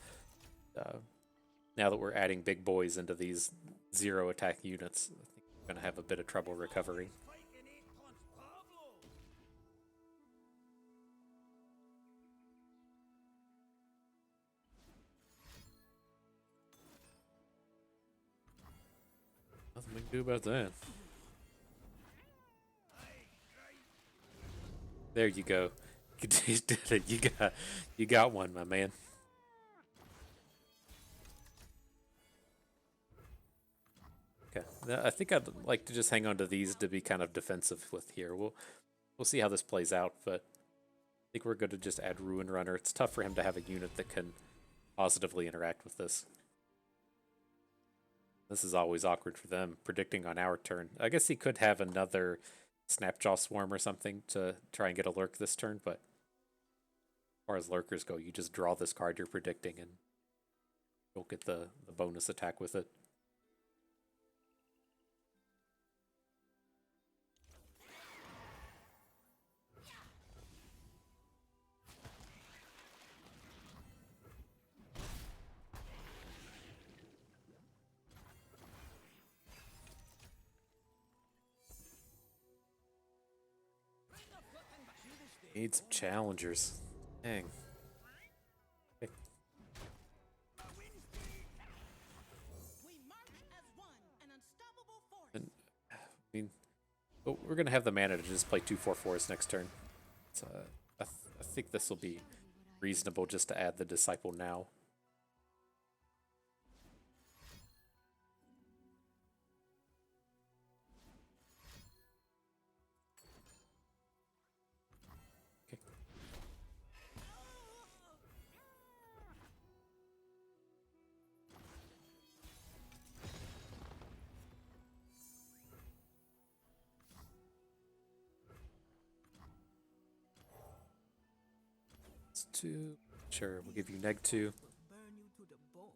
Now that we're adding big boys into these 0 attack units, I think we're going to have a bit of trouble recovering. Nothing we can do about that. There you go. You did it. You got one, my man. Okay. I think I'd like to just hang on to these to be kind of defensive with here. We'll see how this plays out, but I think we're going to just add Ruin Runner. It's tough for him to have a unit that can positively interact with this. This is always awkward for them, predicting on our turn. I guess he could have another Snapjaw Swarm or something to try and get a lurk this turn, but as far as lurkers go, you just draw this card you're predicting and you'll get the bonus attack with it. Need some challengers. Dang. Okay. We march as one, an unstoppable force. And, I mean, oh, we're going to have the mana to just play 2/4/4s next turn. So, I think this will be reasonable just to add the Disciple now. It's 2. Sure, we'll give you -2. Will burn you to the bone.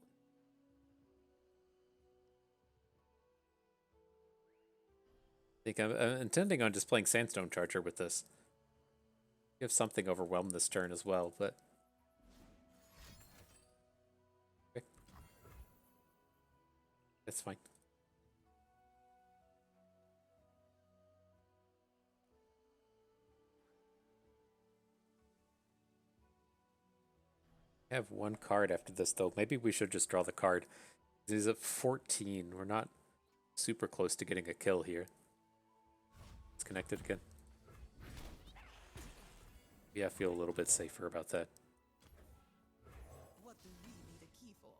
I think I'm intending on just playing Sandstone Charger with this. You have something overwhelm this turn as well, but okay. That's fine. I have one card after this, though. Maybe we should just draw the card. He's at 14. We're not super close to getting a kill here. It's connected again. Yeah, I feel a little bit safer about that. What do we need a key for?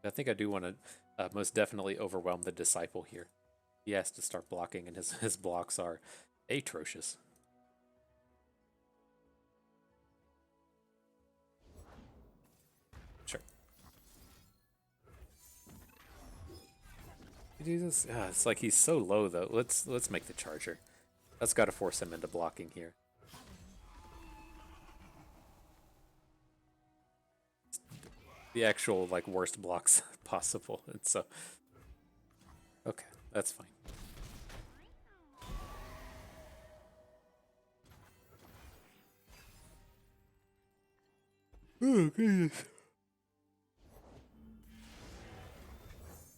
I think I do want to most definitely overwhelm the Disciple here. He has to start blocking, and his blocks are atrocious. Sure. Jesus, it's like he's so low though. Let's make the Charger. That's got to force him into blocking here. The actual like worst blocks possible, and so okay, that's fine. Oh goodness.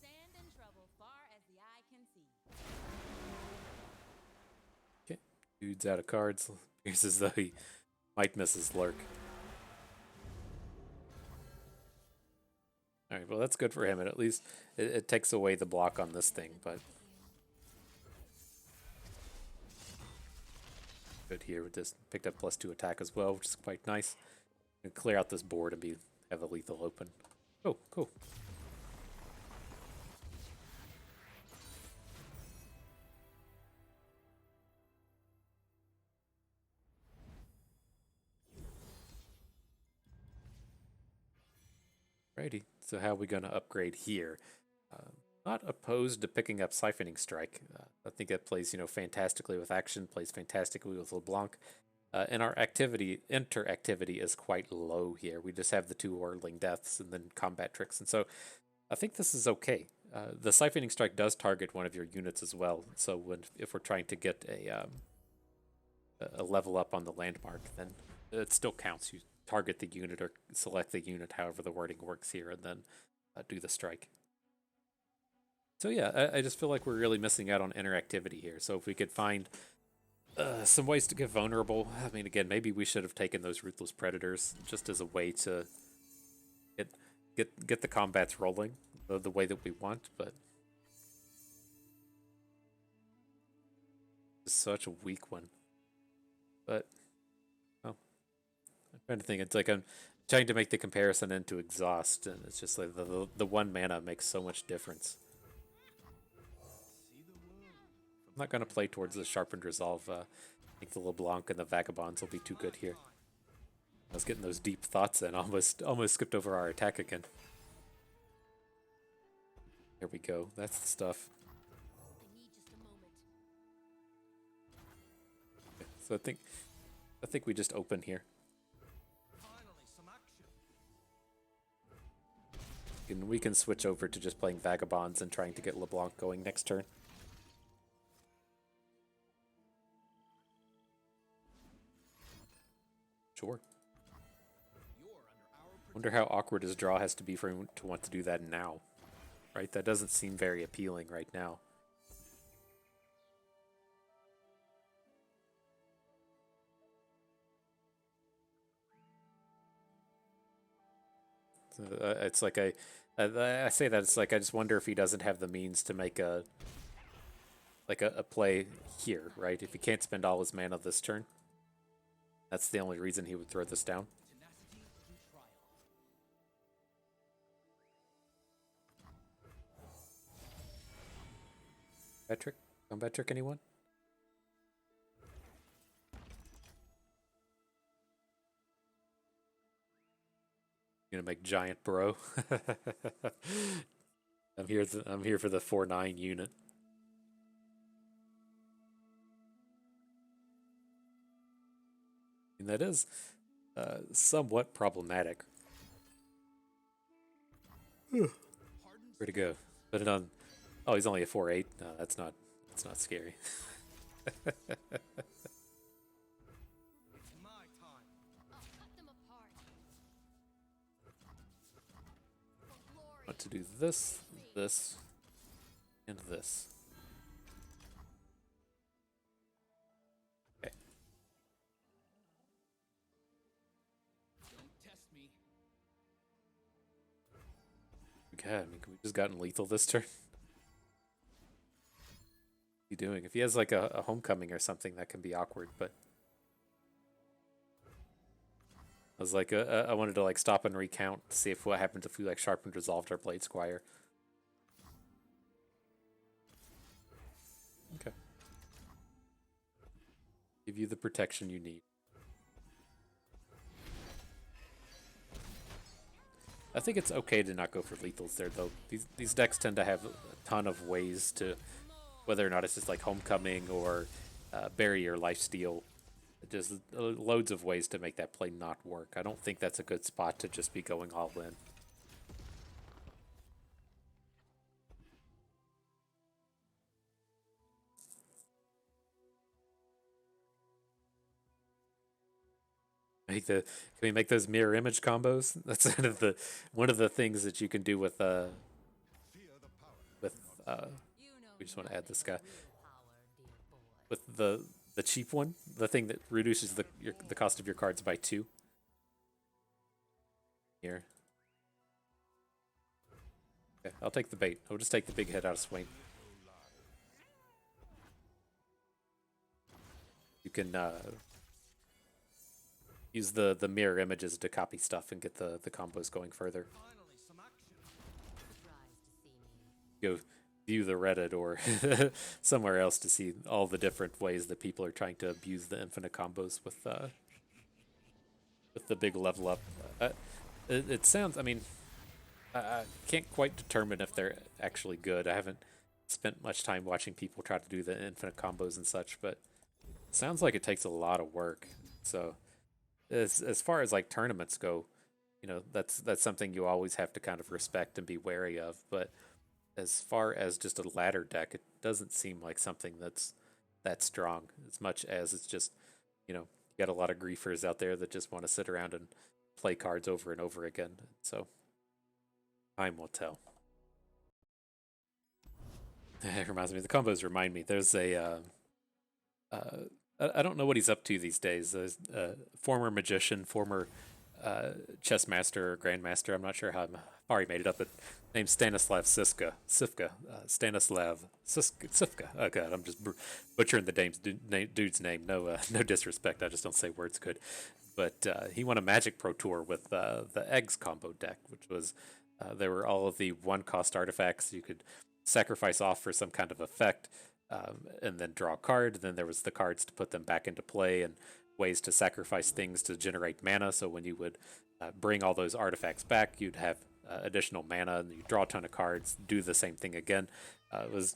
Sand and trouble far as the eye can see. Okay, dude's out of cards. Appears as though he might miss his lurk. Alright, well that's good for him, and at least it takes away the block on this thing, but good here with this. Picked up +2 attack as well, which is quite nice. And clear out this board and have a lethal open. Oh, cool. Righty. So how are we going to upgrade here? Not opposed to picking up Siphoning Strike. I think that plays, fantastically with Akshan, plays fantastically with LeBlanc. And our interactivity is quite low here. We just have the 2 Whirling Deaths and then combat tricks. And so I think this is okay. The Siphoning Strike does target one of your units as well. So if we're trying to get a level up on the landmark, then it still counts. You target the unit or select the unit, however the wording works here, and then do the strike. So yeah, I just feel like we're really missing out on interactivity here. So if we could find some ways to get vulnerable, I mean, again, maybe we should have taken those Ruthless Predators just as a way to get the combats rolling the way that we want, but it's such a weak one. But I'm trying to think. It's like I'm trying to make the comparison into Exhaust, and it's just like the 1 mana makes so much difference. I'm not going to play towards the Sharpened Resolve. I think the LeBlanc and the Vagabonds will be too good here. I was getting those deep thoughts in. Almost skipped over our attack again. There we go. That's the stuff. I need just a moment. Okay, so I think we just open here. And we can switch over to just playing Vagabonds and trying to get LeBlanc going next turn. Sure. Wonder how awkward his draw has to be for him to want to do that now. Right? That doesn't seem very appealing right now. It's like I say that it's like I just wonder if he doesn't have the means to make a play here, right? If he can't spend all his mana this turn, that's the only reason he would throw this down. Patrick, combat trick, anyone? Gonna make giant bro. I'm here for the 4/9 unit. And that is somewhat problematic. Where to go? Put it on. Oh, he's only a 4/8. No, that's not scary. I'll cut them apart. For glory. Want to do this, this, and this. Okay. Don't test me. God, I mean, we just gotten lethal this turn. What's he doing? If he has like a homecoming or something, that can be awkward. But I was like, I wanted to like stop and recount to see if what happened if we like sharpened, resolved our Blade Squire. Okay. Give you the protection you need. I think it's okay to not go for lethals there, though. These decks tend to have a ton of ways to, whether or not it's just like homecoming or barrier lifesteal, just loads of ways to make that play not work. I don't think that's a good spot to just be going all in. Can we make those mirror image combos? That's one of the things that you can do with we just want to add this guy with the cheap one, the thing that reduces the cost of your cards by 2. Here. Okay, I'll take the bait. I'll just take the big hit out of Swain. You can use the mirror images to copy stuff and get the combos going further. Go view the Reddit or somewhere else to see all the different ways that people are trying to abuse the infinite combos with the big level up. It sounds, I mean, I can't quite determine if they're actually good. I haven't spent much time watching people try to do the infinite combos and such, but it sounds like it takes a lot of work. So as far as like tournaments go, that's something you always have to kind of respect and be wary of. But as far as just a ladder deck, it doesn't seem like something that's that strong as much as it's just, you got a lot of griefers out there that just want to sit around and play cards over and over again. So time will tell. It reminds me, the combos remind me. There's uh, I don't know what he's up to these days. There's a former magician, former chess master or grandmaster. I'm not sure how far he made it up, but named Stanislav Sivka, Stanislav Sivka. Oh god, I'm just butchering the dude's name. No, no disrespect. I just don't say words good. But he won a Magic Pro Tour with the Eggs combo deck, which was there were all of the one-cost artifacts you could sacrifice off for some kind of effect, and then draw a card. Then there was the cards to put them back into play and ways to sacrifice things to generate mana. So when you would bring all those artifacts back, you'd have additional mana, and you draw a ton of cards. Do the same thing again. It was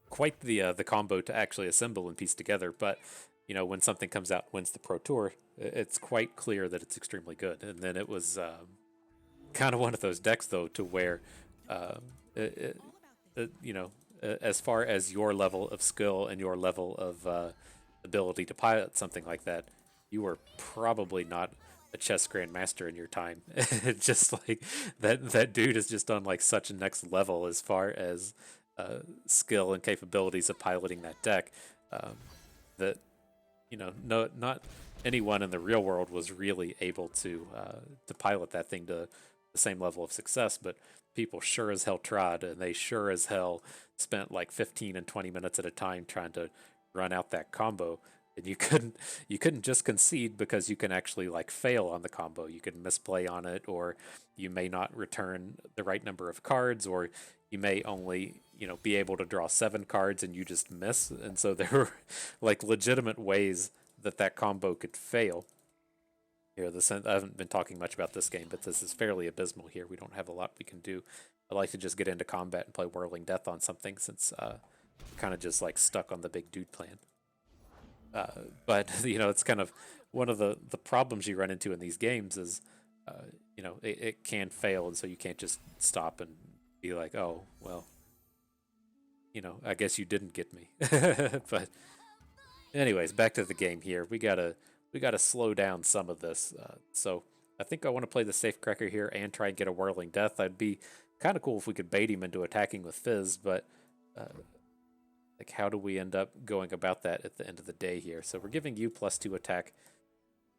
quite the combo to actually assemble and piece together. But when something comes out and wins the Pro Tour, it's quite clear that it's extremely good. And then it was kind of one of those decks though, to where as far as your level of skill and your level of ability to pilot something like that, you were probably not a chess grandmaster in your time. Just like that dude is just on like such a next level as far as skill and capabilities of piloting that deck, that no, not anyone in the real world was really able to pilot that thing to the same level of success. But people sure as hell tried, and they sure as hell spent like 15 and 20 minutes at a time trying to run out that combo. And you couldn't just concede because you can actually like fail on the combo. You could misplay on it, or you may not return the right number of cards, or you may only be able to draw 7 cards and you just miss. And so there were like legitimate ways that combo could fail. Here, I haven't been talking much about this game, but this is fairly abysmal here. We don't have a lot we can do. I like to just get into combat and play Whirling Death on something, since kind of just like stuck on the big dude plan. But it's kind of one of the problems you run into in these games is, it can fail, and so you can't just stop and be like, oh well, I guess you didn't get me. But anyways, back to the game here. We gotta slow down some of this. So I think I want to play the Safecracker here and try and get a Whirling Death. I'd be kind of cool if we could bait him into attacking with Fizz, but like, how do we end up going about that at the end of the day here? So we're giving you +2 attack.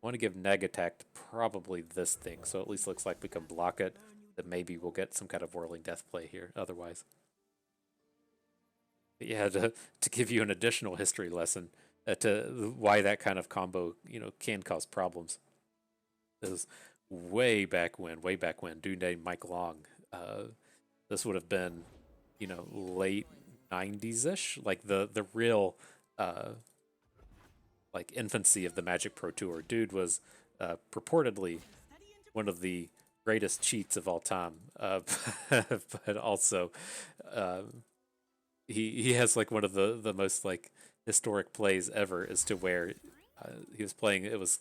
I want to give neg attack to probably this thing, so at least looks like we can block it. That maybe we'll get some kind of Whirling Death play here otherwise. But yeah, to give you an additional history lesson to why that kind of combo, can cause problems. This is way back when, dude named Mike Long. This would have been, late 90s-ish, like the real like infancy of the Magic Pro Tour. Dude was purportedly one of the greatest cheats of all time, but also he has like one of the most like historic plays ever, as to where he was playing. It was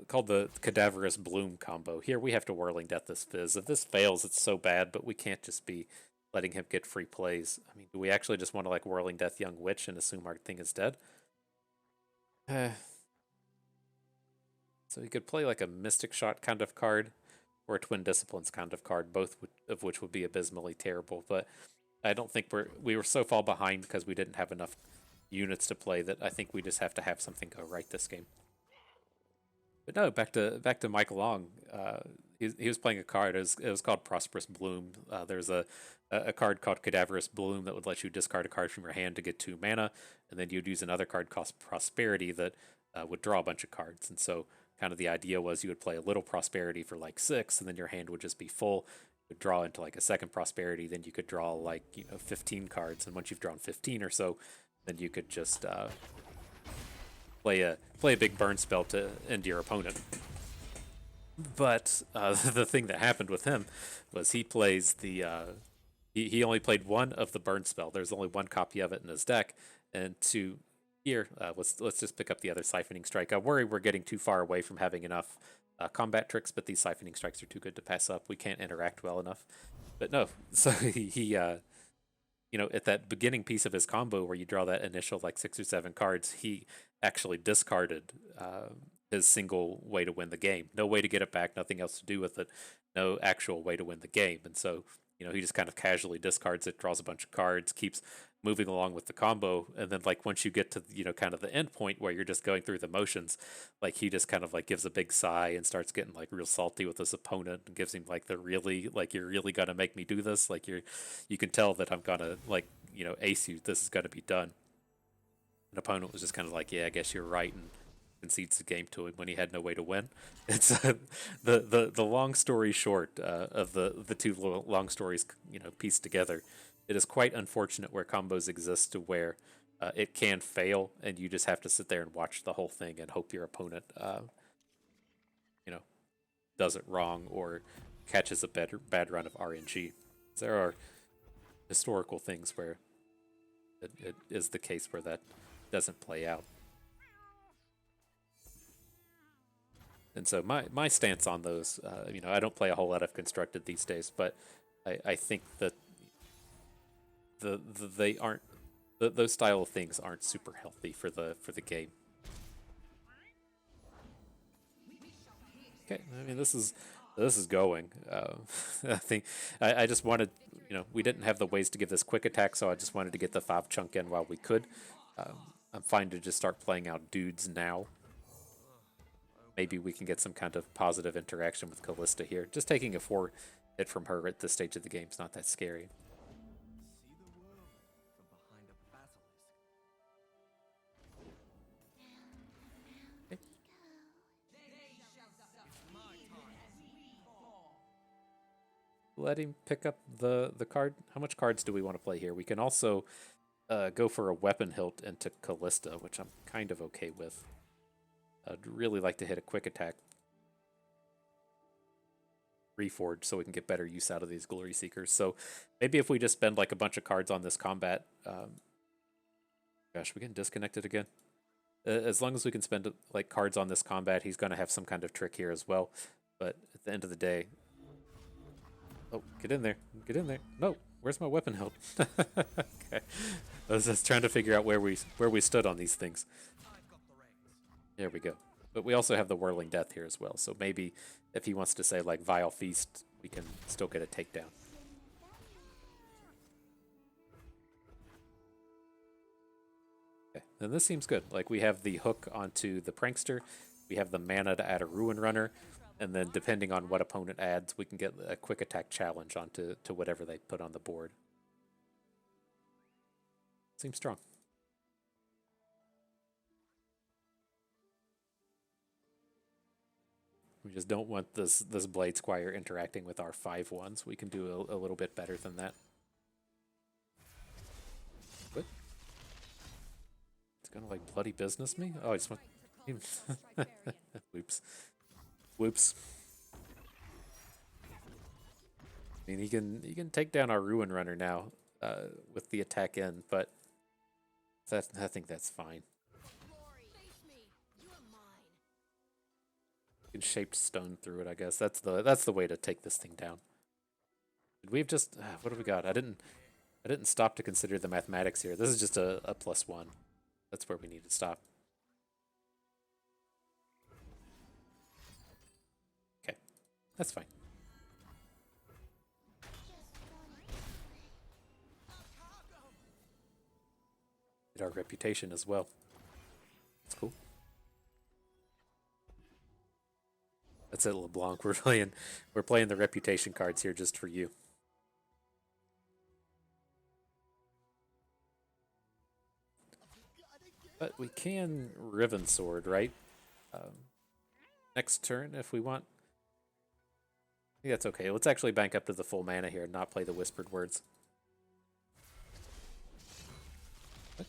called the Cadaverous Bloom combo. Here we have to Whirling Death this Fizz. If this fails, it's so bad, but we can't just be letting him get free plays. I mean, do we actually just want to like Whirling Death Young Witch and assume our thing is dead? So he could play like a Mystic Shot kind of card, or a Twin Disciplines kind of card, both of which would be abysmally terrible. But I don't think we were so far behind because we didn't have enough units to play that I think we just have to have something go right this game. But no, back to Mike Long. He was playing a card. It was called Prosperous Bloom. There's a card called Cadaverous Bloom that would let you discard a card from your hand to get 2 mana, and then you'd use another card called Prosperity that would draw a bunch of cards. And so kind of the idea was you would play a little Prosperity for like 6, and then your hand would just be full. You would draw into like a second Prosperity, then you could draw like 15 cards, and once you've drawn 15 or so, then you could just play a big burn spell to end your opponent. But the thing that happened with him was he plays the he only played one of the burn spell. There's only one copy of it in his deck, and to here let's just pick up the other siphoning strike. I worry we're getting too far away from having enough combat tricks, but these siphoning strikes are too good to pass up. We can't interact well enough. But no, so he you know, at that beginning piece of his combo where you draw that initial like 6 or 7 cards, he actually discarded his single way to win the game. No way to get it back, nothing else to do with it, no actual way to win the game. And so, you know, he just kind of casually discards it, draws a bunch of cards, keeps moving along with the combo, and then like once you get to, you know, kind of the end point where you're just going through the motions, like he just kind of like gives a big sigh and starts getting like real salty with his opponent and gives him like the really, like, you're really gonna make me do this, like you can tell that I'm gonna, like, you know, ace you, this is gonna be done. An opponent was just kind of like, yeah, I guess you're right, and concedes the game to him when he had no way to win. It's the long story short of the two long stories, you know, pieced together. It is quite unfortunate where combos exist to where it can fail, and you just have to sit there and watch the whole thing and hope your opponent, you know, does it wrong or catches a bad run of RNG. There are historical things where it is the case where that doesn't play out. And so my stance on those, you know, I don't play a whole lot of constructed these days, but I think that they aren't those style of things aren't super healthy for the game. Okay, I mean this is going. I think I just wanted, you know, we didn't have the ways to give this quick attack, so I just wanted to get the 5 chunk in while we could. I'm fine to just start playing out dudes now. Maybe we can get some kind of positive interaction with Callista here. Just taking a 4 hit from her at this stage of the game is not that scary. Okay. Let him pick up the card. How much cards do we want to play here? We can also go for a weapon hilt into Callista, which I'm kind of okay with. I'd really like to hit a quick attack Reforge so we can get better use out of these Glory Seekers. So maybe if we just spend like a bunch of cards on this combat, gosh, we getting disconnected again. As long as we can spend like cards on this combat, he's going to have some kind of trick here as well. But at the end of the day, oh, get in there, get in there. No, where's my weapon hilt? Okay, I was just trying to figure out where we stood on these things. There we go. But we also have the Whirling Death here as well, so maybe if he wants to say like Vile Feast, we can still get a takedown. Okay, then this seems good. Like we have the hook onto the Prankster, we have the mana to add a Ruin Runner, and then depending on what opponent adds, we can get a quick attack challenge onto whatever they put on the board. Seems strong. We just don't want this Blade Squire interacting with our 5/1s. We can do a little bit better than that. What? It's gonna like bloody business me? Oh, I just want. Whoops. Whoops. I mean, he can take down our Ruin Runner now with the attack in, but I think that's fine. Can shaped stone through it, I guess. That's the way to take this thing down. Did we have just what do we got? I didn't stop to consider the mathematics here. This is just a +1. That's where we need to stop. Okay, that's fine. Get our reputation as well. That's cool. That's it, LeBlanc. We're playing the reputation cards here just for you. But we can Riven Sword, right? Next turn if we want. I think that's okay. Let's actually bank up to the full mana here and not play the Whispered Words. What?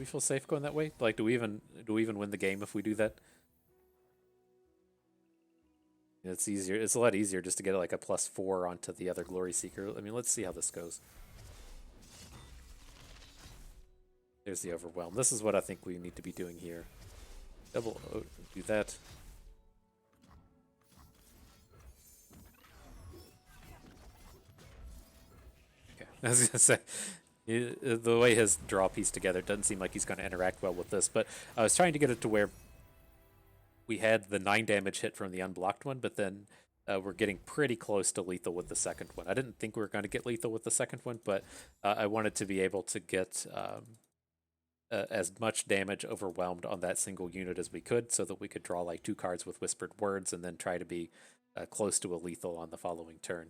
we feel safe going that way? Like, do we even win the game if we do that? It's easier. It's a lot easier just to get like a +4 onto the other Glory Seeker. I mean, let's see how this goes. There's the Overwhelm. This is what I think we need to be doing here. Double do that. Okay, I was gonna say the way his draw piece together doesn't seem like he's going to interact well with this. But I was trying to get it to where we had the 9 damage hit from the unblocked one, but then we're getting pretty close to lethal with the second one. I didn't think we were going to get lethal with the second one, but I wanted to be able to get as much damage overwhelmed on that single unit as we could, so that we could draw like 2 cards with Whispered Words and then try to be close to a lethal on the following turn.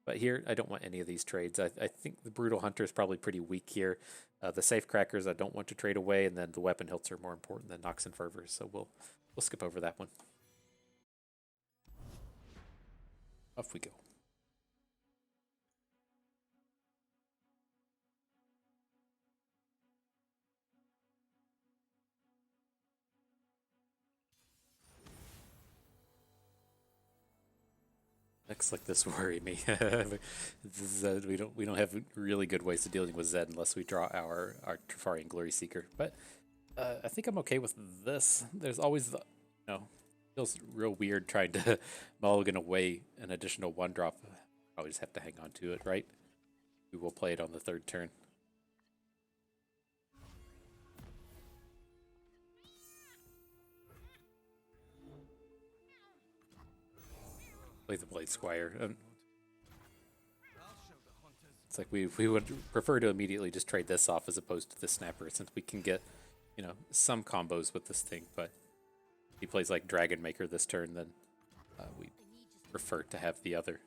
But here, I don't want any of these trades. I think the Brutal Hunter is probably pretty weak here. The Safe Crackers I don't want to trade away, and then the Weapon Hilts are more important than Nox and Fervors, so we'll skip over that one. Off we go. Decks like this worry me. We don't have really good ways of dealing with Zed unless we draw our Trifarian Glory Seeker. But I think I'm okay with this. There's always the, feels real weird trying to mulligan away an additional 1-drop. Probably just have to hang on to it, right? We will play it on the 3rd turn. Play the Blade Squire. It's like we would prefer to immediately just trade this off as opposed to the Snapper, since we can get, some combos with this thing. But if he plays like Dragon Maker this turn, then we prefer to have the other.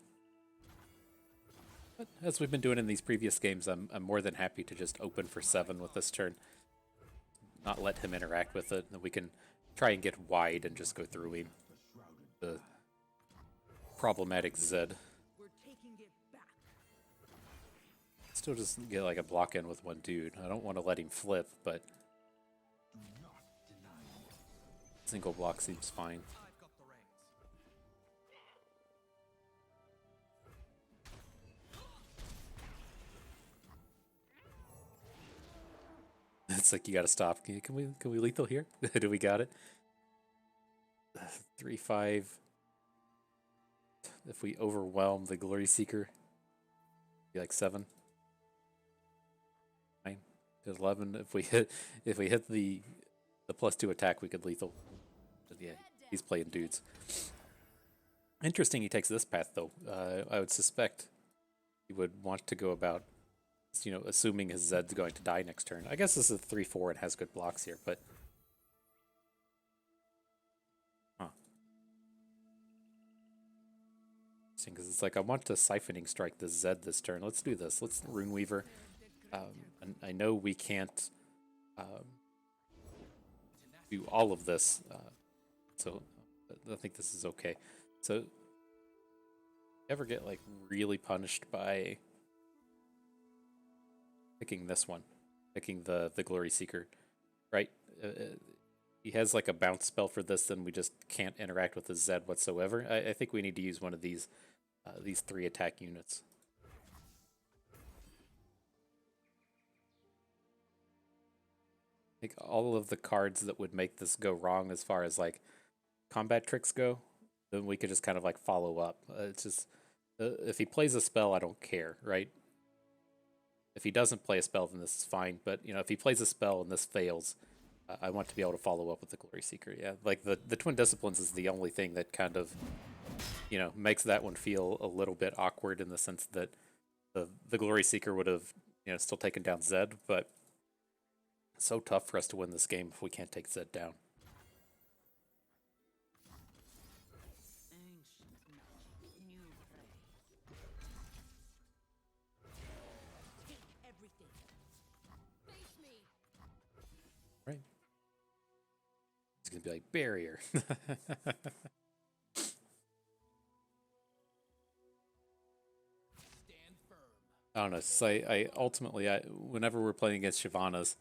But as we've been doing in these previous games, I'm more than happy to just open for 7 with this turn. Not let him interact with it, and we can try and get wide and just go through him. The problematic Zed. Still just get like a block in with one dude. I don't want to let him flip, but single block seems fine. It's like you gotta stop. Can we lethal here? Do we got it? 3/5. If we overwhelm the Glory Seeker, be like 7. 9 to 11. If we hit the +2 attack, we could lethal. But yeah, he's playing dudes. Interesting he takes this path though. I would suspect he would want to go about, assuming his Zed's going to die next turn. I guess this is a 3/4 and has good blocks here, but because it's like I want to Siphoning Strike the Zed this turn. Let's do this. Let's Runeweaver. And I know we can't do all of this, so I think this is okay. So, ever get like really punished by picking this one, picking the Glory Seeker, right? He has like a bounce spell for this, then we just can't interact with the Zed whatsoever. I think we need to use one of these 3 attack units. I think all of the cards that would make this go wrong as far as like combat tricks go, then we could just kind of like follow up. It's just, if he plays a spell, I don't care, right? If he doesn't play a spell, then this is fine. But, if he plays a spell and this fails, I want to be able to follow up with the Glory Seeker. Yeah, like the Twin Disciplines is the only thing that kind of, makes that one feel a little bit awkward, in the sense that the Glory Seeker would have, still taken down Zed, but it's so tough for us to win this game if we can't take Zed down. Right. It's gonna be like barrier. I don't know. So I ultimately, whenever we're playing against Shyvanas,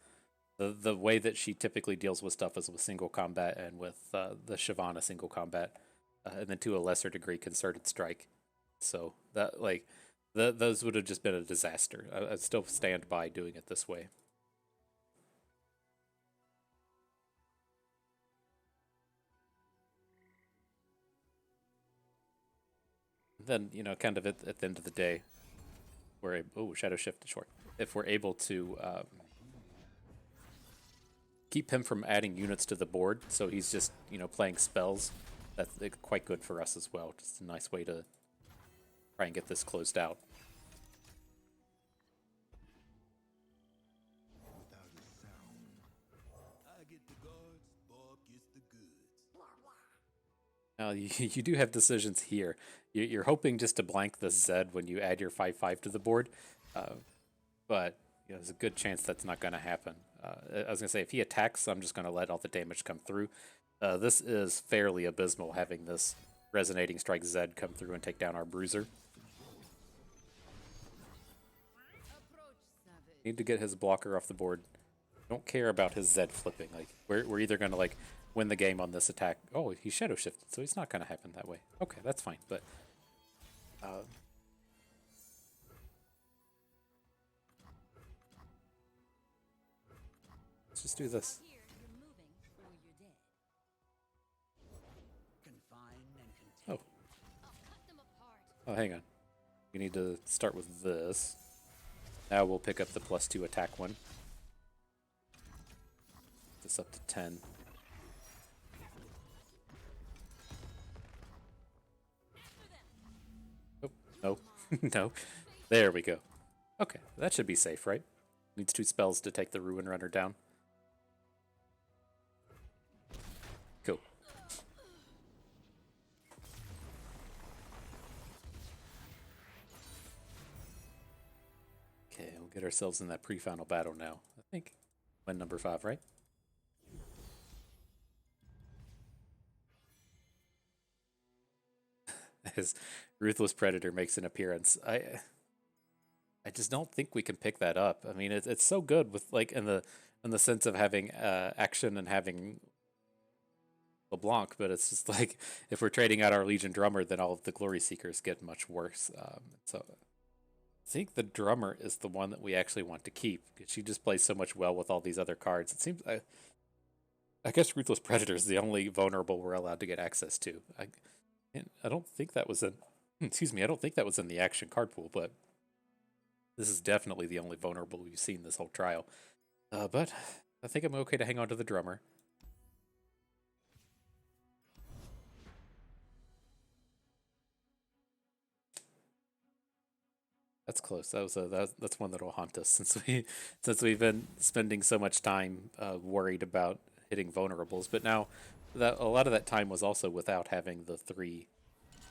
The way that she typically deals with stuff is with single combat and with the Shyvana single combat, and then to a lesser degree concerted strike. So that like those would have just been a disaster. I'd still stand by doing it this way. Then kind of at the end of the day, Shadow Shift short. If we're able to keep him from adding units to the board, so he's just playing spells, that's quite good for us as well. Just a nice way to try and get this closed out. Without a sound. I get the guards, Bob gets the goods. Now you do have decisions here. You're hoping just to blank the Zed when you add your 5/5 to the board, but there's a good chance that's not going to happen. I was going to say, if he attacks, I'm just going to let all the damage come through. This is fairly abysmal, having this Resonating Strike Zed come through and take down our Bruiser. Need to get his blocker off the board. Don't care about his Zed flipping. Like we're either going to like win the game on this attack. Oh, he Shadow Shifted, so it's not going to happen that way. Okay, that's fine, but let's just do this. Here, you're moving or you're dead. Confine and contain. Oh, I'll cut them apart. oh, hang on. We need to start with this. Now we'll pick up the +2 attack one. This up to 10. Oh, no. No. There we go. Okay, that should be safe, right? Needs 2 spells to take the Ruin Runner down. Cool. Okay, we'll get ourselves in that pre-final battle now. I think win number 5, right? His Ruthless Predator makes an appearance. I just don't think we can pick that up. I mean, it's so good with like in the sense of having Akshan and having LeBlanc, but it's just like if we're trading out our Legion drummer, then all of the Glory Seekers get much worse. So I think the drummer is the one that we actually want to keep because she just plays so much well with all these other cards. It seems I guess Ruthless Predator is the only vulnerable we're allowed to get access to. I don't think that was in. Excuse me. I don't think that was in the action card pool, but this is definitely the only vulnerable we've seen this whole trial. But I think I'm okay to hang on to the drummer. That's close. That's one that'll haunt us since we've been spending so much time worried about hitting vulnerables. But now that a lot of that time was also without having the 3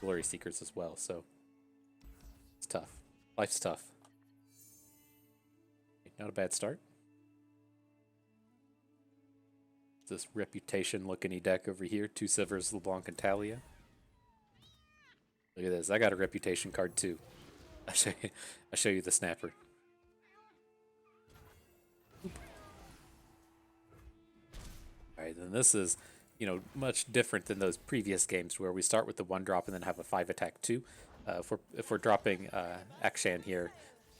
Glory Seekers as well. So it's tough. Life's tough. Not a bad start. This reputation looking deck over here. 2 Sivers, LeBlanc, and Talia. Look at this. I got a reputation card too. I'll show you the snapper. Alright, then this is, much different than those previous games where we start with the 1-drop and then have a 5 attack 2. If we're dropping Akshan here,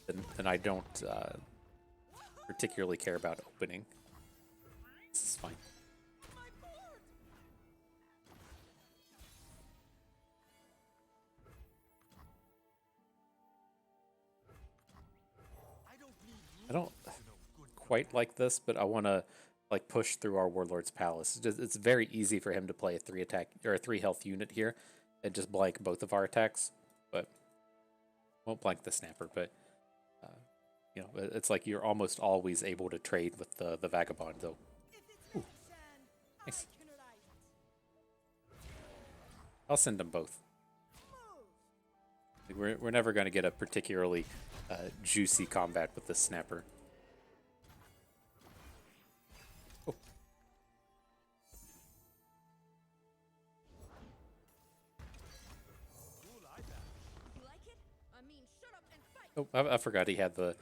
then I don't particularly care about opening. This is fine. I don't quite like this, but I want to like push through our Warlord's Palace. It's very easy for him to play a 3 attack or a 3 health unit here and just blank both of our attacks, but won't blank the snapper. But it's like you're almost always able to trade with the Vagabond though. Ooh, nice. I'll send them both. We're never going to get a particularly juicy combat with the snapper. Oh. You like it? I mean, shut up and fight. Oh, I forgot he had the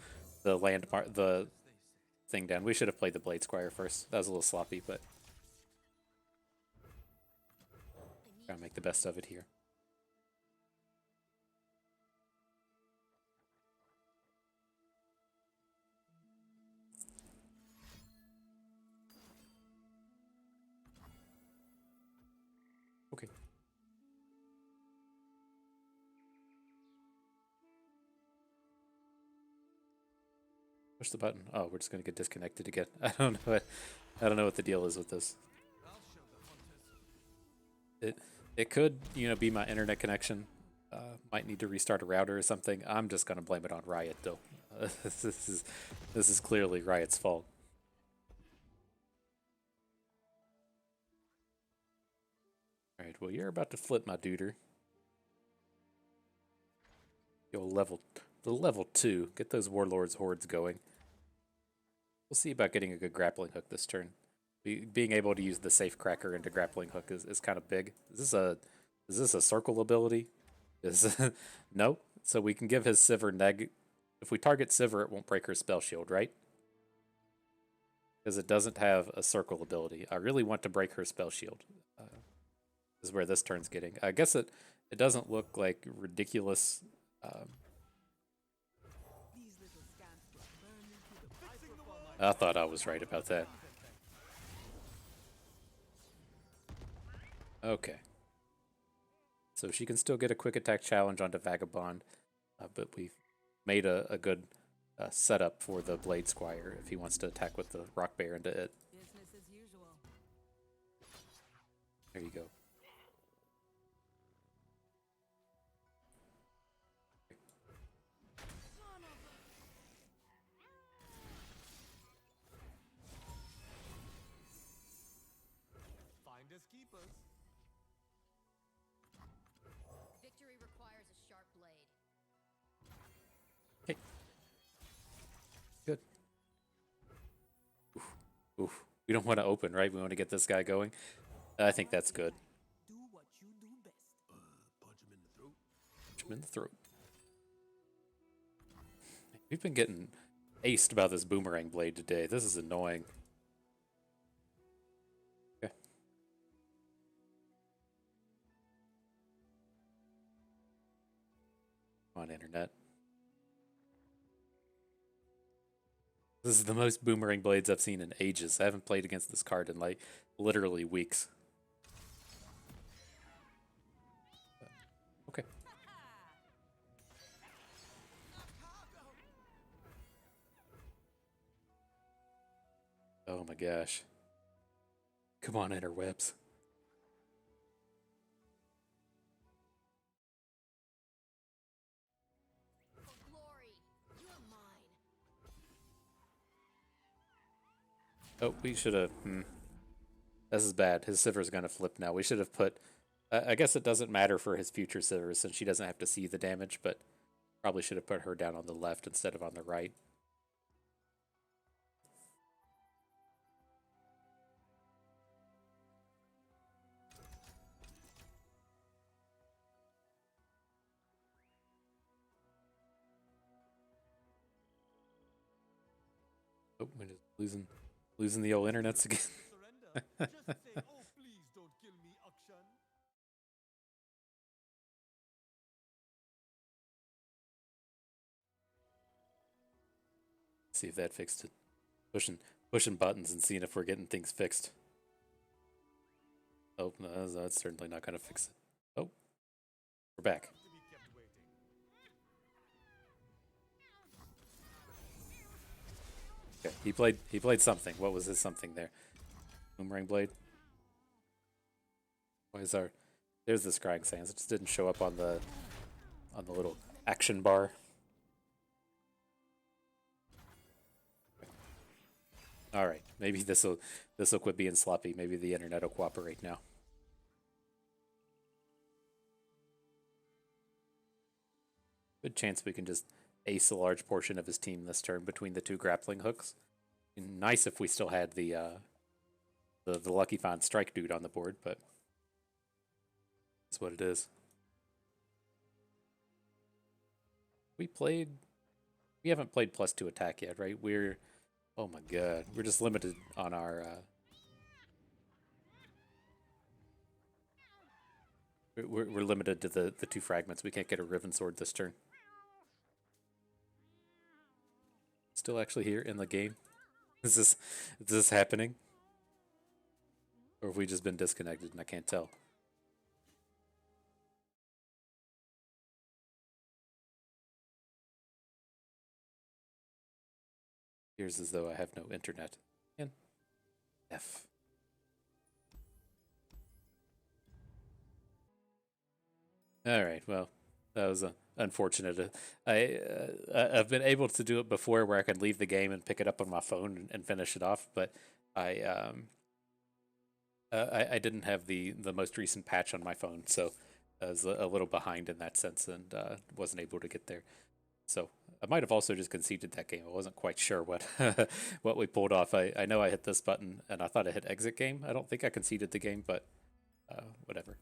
landmark, the thing down. We should have played the Blade Squire first. That was a little sloppy, but gotta make the best of it here. Okay. Push the button. Oh, we're just gonna get disconnected again. I don't know what the deal is with this. It could, you know, be my internet connection. Might need to restart a router or something. I'm just gonna blame it on Riot though. This is clearly Riot's fault. All right. Well, you're about to flip, my duder. Go level 2. Get those Warlords hordes going. We'll see about getting a good grappling hook this turn. Being able to use the safe cracker into grappling hook is kind of big. Is this a circle ability? No. So we can give his Sivir neg. If we target Sivir, it won't break her spell shield, right? Because it doesn't have a circle ability. I really want to break her spell shield. Is where this turn's getting. I guess it doesn't look like ridiculous. I thought I was right about that. Okay. So she can still get a quick attack challenge onto Vagabond, but we've made a good setup for the Blade Squire if he wants to attack with the Rock Bear into it. Business as usual. There you go. Finders keepers. Victory requires a sharp blade. Okay. Good. Oof. Oof. We don't want to open, right? We want to get this guy going. I think that's good. Do what you do best. Punch him in the throat. Punch him in the throat. We've been getting aced about this boomerang blade today. This is annoying. Okay. Come on, internet. This is the most boomerang blades I've seen in ages. I haven't played against this card in like literally weeks. Okay. Oh my gosh. Come on, interwebs. For glory, you are mine. Oh, we should have. This is bad. His Sivir's gonna flip now. We should have put. I guess it doesn't matter for his future Sivir since she doesn't have to see the damage, but probably should have put her down on the left instead of on the right. Oh, we're just losing the old internets again. Surrender. Just say, oh, please don't kill me, Akshan. See if that fixed it. Pushing buttons and seeing if we're getting things fixed. Oh, no, that's certainly not going to fix it. Oh, we're back. To be kept waiting. Okay, he played something. What was his something there? Boomerang blade. Why is our? There's the scrying sands. It just didn't show up on the little action bar. All right, maybe this'll quit being sloppy. Maybe the internet will cooperate now. Good chance we can just ace a large portion of his team this turn between the two grappling hooks. Nice if we still had the Lucky Find Strike dude on the board, but that's what it is. We haven't played +2 attack yet, right? We're Oh my god, we're just limited on our. We're limited to the 2 fragments. We can't get a Riven Sword this turn. Still actually here in the game. Is this happening? Or have we just been disconnected and I can't tell? Appears as though I have no internet. And F. All right, well, that was unfortunate. I've been able to do it before where I can leave the game and pick it up on my phone and finish it off, but I I didn't have the most recent patch on my phone, so I was a little behind in that sense and wasn't able to get there. So I might have also just conceded that game. I wasn't quite sure what what we pulled off. I know I hit this button and I thought I hit exit game. I don't think I conceded the game, but whatever.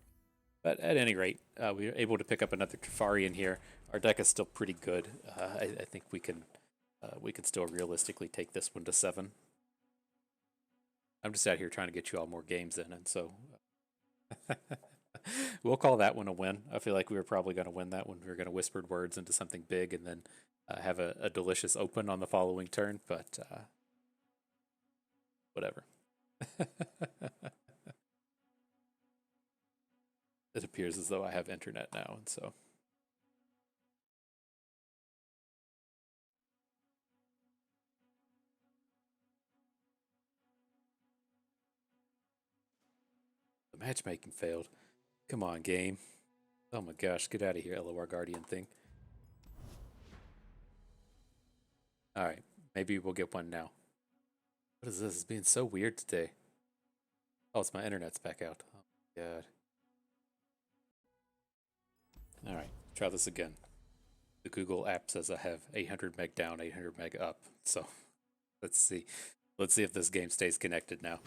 But at any rate, we were able to pick up another Teferi in here. Our deck is still pretty good. I think we can still realistically take this one to 7. I'm just out here trying to get you all more games in, and so we'll call that one a win. I feel like we were probably going to win that one. We were going to whispered words into something big and then have a delicious open on the following turn, but whatever. It appears as though I have internet now, and so. The matchmaking failed. Come on, game. Oh my gosh, get out of here, LOR Guardian thing. Alright, maybe we'll get one now. What is this? It's being so weird today. Oh, it's my internet's back out. Oh my god. Alright, try this again. The Google app says I have 800 meg down, 800 meg up. So, let's see. Let's see if this game stays connected now.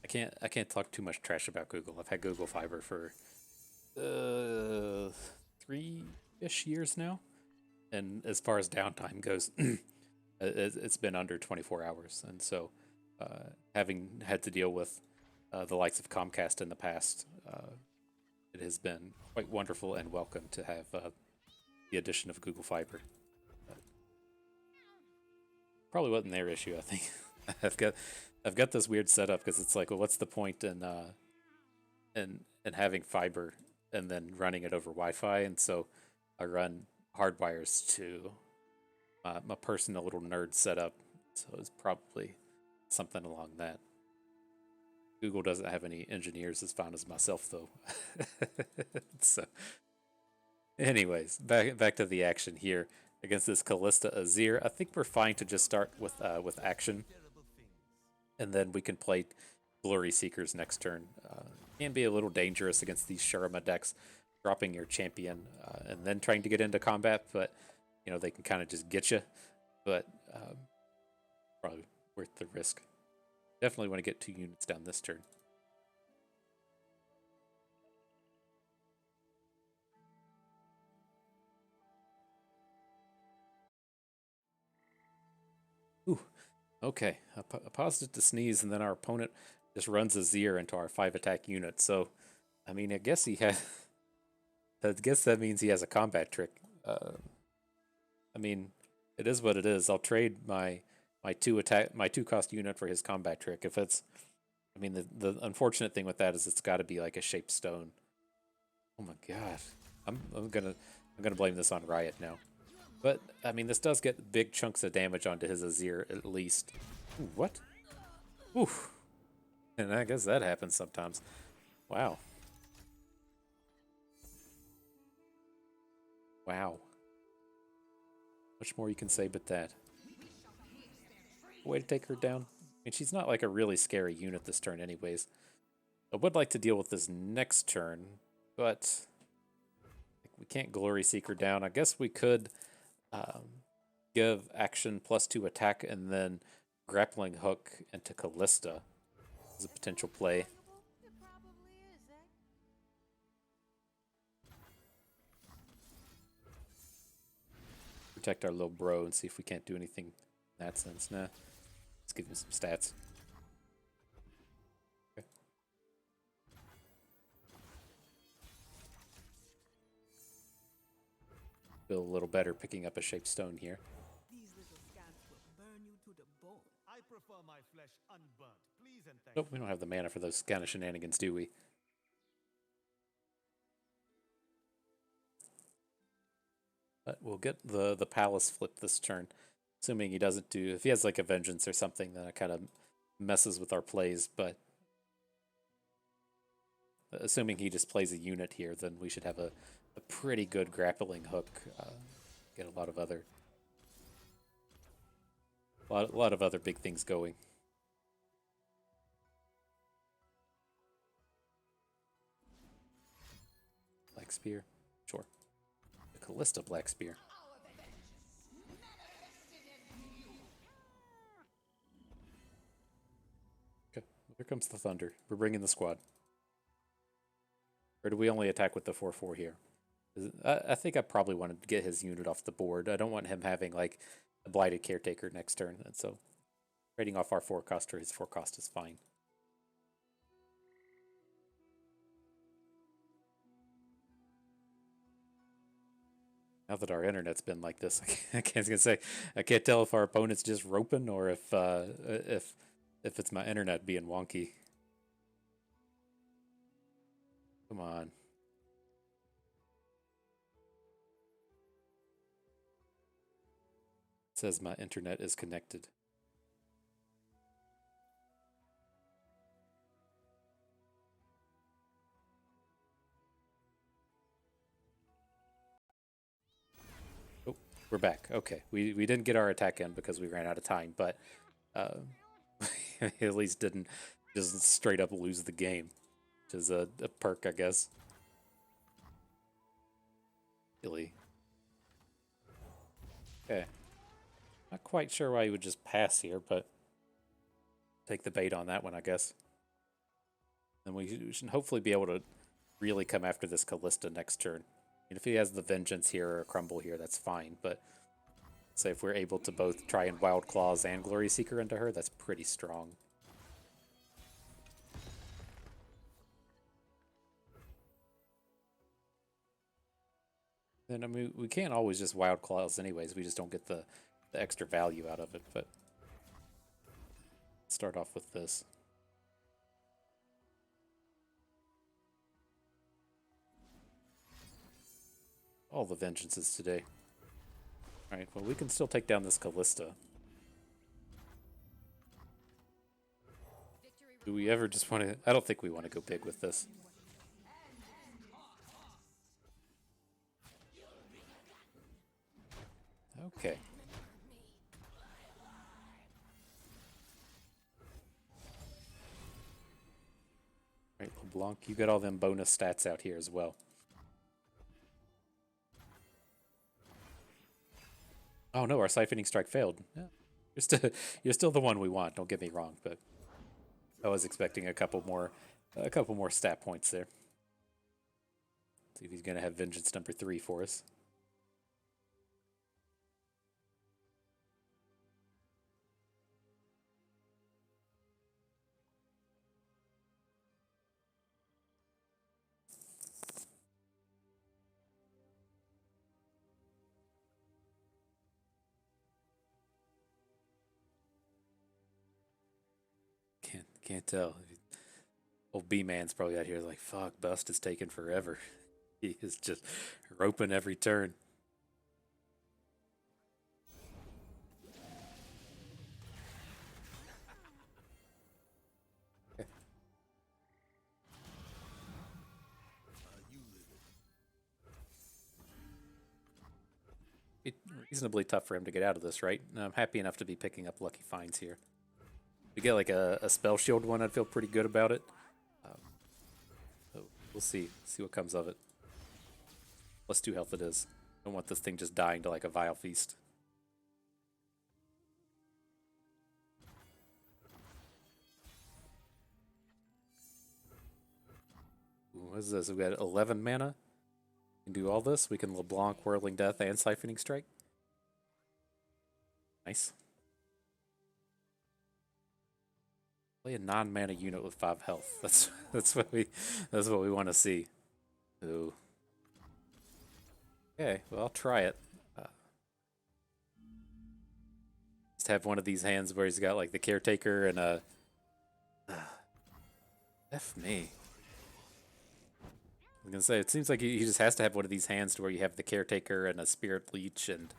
I can't talk too much trash about Google. I've had Google Fiber for 3-ish years now, and as far as downtime goes, it's been under 24 hours. And so, having had to deal with the likes of Comcast in the past, it has been quite wonderful and welcome to have the addition of Google Fiber. Probably wasn't their issue, I think. I've got this weird setup because it's like, well, what's the point in having fiber and then running it over Wi-Fi? And so I run hardwires to my personal little nerd setup. So it's probably something along that. Google doesn't have any engineers as fine as myself, though. So, anyways, back to the action here against this Callista Azir. I think we're fine to just start with Akshan, and then we can play Glory Seekers next turn. Can be a little dangerous against these Sharma decks, dropping your champion and then trying to get into combat, but you know they can kind of just get you. But probably worth the risk. Definitely want to get 2 units down this turn. Ooh, okay. I paused it to sneeze, and then our opponent just runs a Azir into our 5-attack unit. So, I mean, I guess he has. I guess that means he has a combat trick. I mean, it is what it is. I'll trade my 2-cost unit for his combat trick. If it's, I mean, the unfortunate thing with that is it's got to be like a shaped stone. Oh my god, I'm gonna blame this on Riot now. But I mean, this does get big chunks of damage onto his Azir at least. Ooh, what? Oof. And I guess that happens sometimes. Wow. Wow. Much more you can say but that. Way to take her down. I mean, she's not like a really scary unit this turn anyways. I would like to deal with this next turn, but we can't Glory Seeker down. I guess we could give Akshan +2 attack and then Grappling Hook into Callista as a potential play. It probably is, eh? protect our little bro and see if we can't do anything in that sense. Nah. Let's give him some stats. Okay. Feel a little better picking up a shaped stone here. These little scamps will burn you to the bone. I prefer my flesh unburnt. Please and thank Nope, we don't have the mana for those kind of shenanigans, do we? But we'll get the palace flip this turn. Assuming he doesn't do... If he has like a vengeance or something, then it kind of messes with our plays, but... Assuming he just plays a unit here, then we should have a pretty good grappling hook. Get a lot of other... A lot of other big things going. Black Spear? Sure. The Callista Black Spear. Okay, here comes the thunder. We're bringing the squad. Or do we only attack with the 4/4 here? I think I probably wanted to get his unit off the board. I don't want him having like a Blighted Caretaker next turn, and so trading off our 4-cost or his 4-cost is fine. Now that our internet's been like this, I can't tell if our opponent's just roping or if it's my internet being wonky. Come on. It says my internet is connected. Oh, we're back. Okay, we didn't get our attack in because we ran out of time, but at least didn't just straight up lose the game, which is a perk, I guess. Really. Okay. Not quite sure why he would just pass here, but take the bait on that one, I guess. And we should hopefully be able to really come after this Callista next turn. I mean, if he has the Vengeance here or a Crumble here, that's fine, but say if we're able to both try and Wild Claws and Glory Seeker into her, that's pretty strong. Then, I mean, we can't always just Wild Claws anyways, we just don't get the extra value out of it, but start off with this. All the vengeances today. Alright, well, we can still take down this Callista. Do we ever just want to... I don't think we want to go big with this. Okay. Right, LeBlanc, you got all them bonus stats out here as well. Oh no, our Siphoning Strike failed. Yeah. You're still the one we want, don't get me wrong, but I was expecting a couple more stat points there. See if he's gonna have Vengeance number 3 for us. Can't tell. Old B-Man's probably out here like, fuck, Bust is taking forever. He is just roping every turn. Okay. It's reasonably tough for him to get out of this, right? And I'm happy enough to be picking up lucky finds here. If we get like a spell shield one, I'd feel pretty good about it. So we'll see what comes of it. +2 health it is. Don't want this thing just dying to like a Vile Feast. Ooh, what is this? We've got 11 mana. We can do all this. We can LeBlanc, Whirling Death, and Siphoning Strike. Nice. Play a non-mana unit with 5 health. That's what we want to see. Ooh. Okay, well I'll try it. Just have one of these hands where he's got like the caretaker and a. F me. I was gonna say it seems like he just has to have one of these hands to where you have the caretaker and a spirit leech, and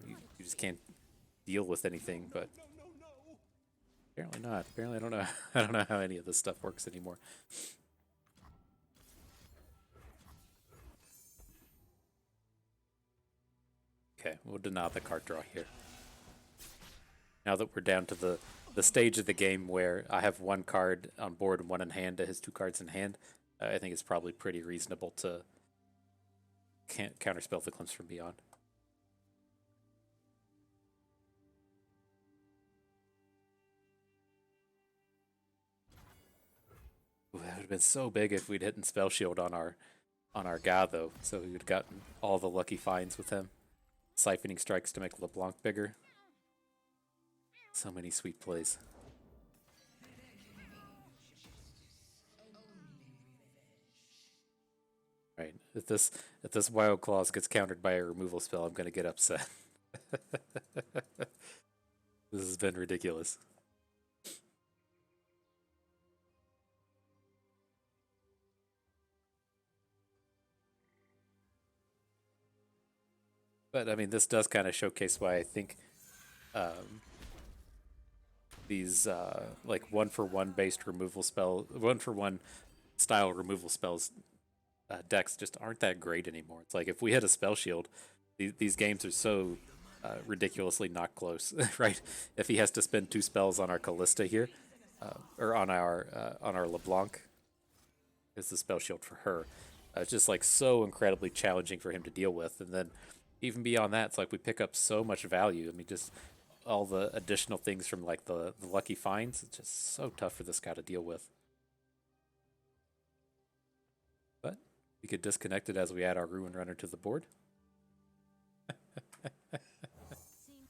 you just can't deal with anything. But apparently not. Apparently I don't know. I don't know how any of this stuff works anymore. Okay, we'll deny the card draw here. Now that we're down to the stage of the game where I have one card on board and one in hand to his 2 cards in hand, I think it's probably pretty reasonable to counterspell the Glimpse from Beyond. Ooh, that would have been so big if we'd hit Spell Shield on our guy though, so we would have gotten all the lucky finds with him. Siphoning Strikes to make LeBlanc bigger. So many sweet plays. Right. If this Wild Claws gets countered by a removal spell, I'm gonna get upset. This has been ridiculous. But I mean, this does kind of showcase why I think these like 1-for-1 based removal spell, 1-for-1 style removal spells decks just aren't that great anymore. It's like if we hit a spell shield, these games are so ridiculously not close, right? If he has to spend 2 spells on our Callista here, or on our LeBlanc, is the spell shield for her. It's just like so incredibly challenging for him to deal with, and then even beyond that, it's like we pick up so much value. I mean, just all the additional things from like the lucky finds. It's just so tough for this guy to deal with. But we could disconnect it as we add our Ruin Runner to the board.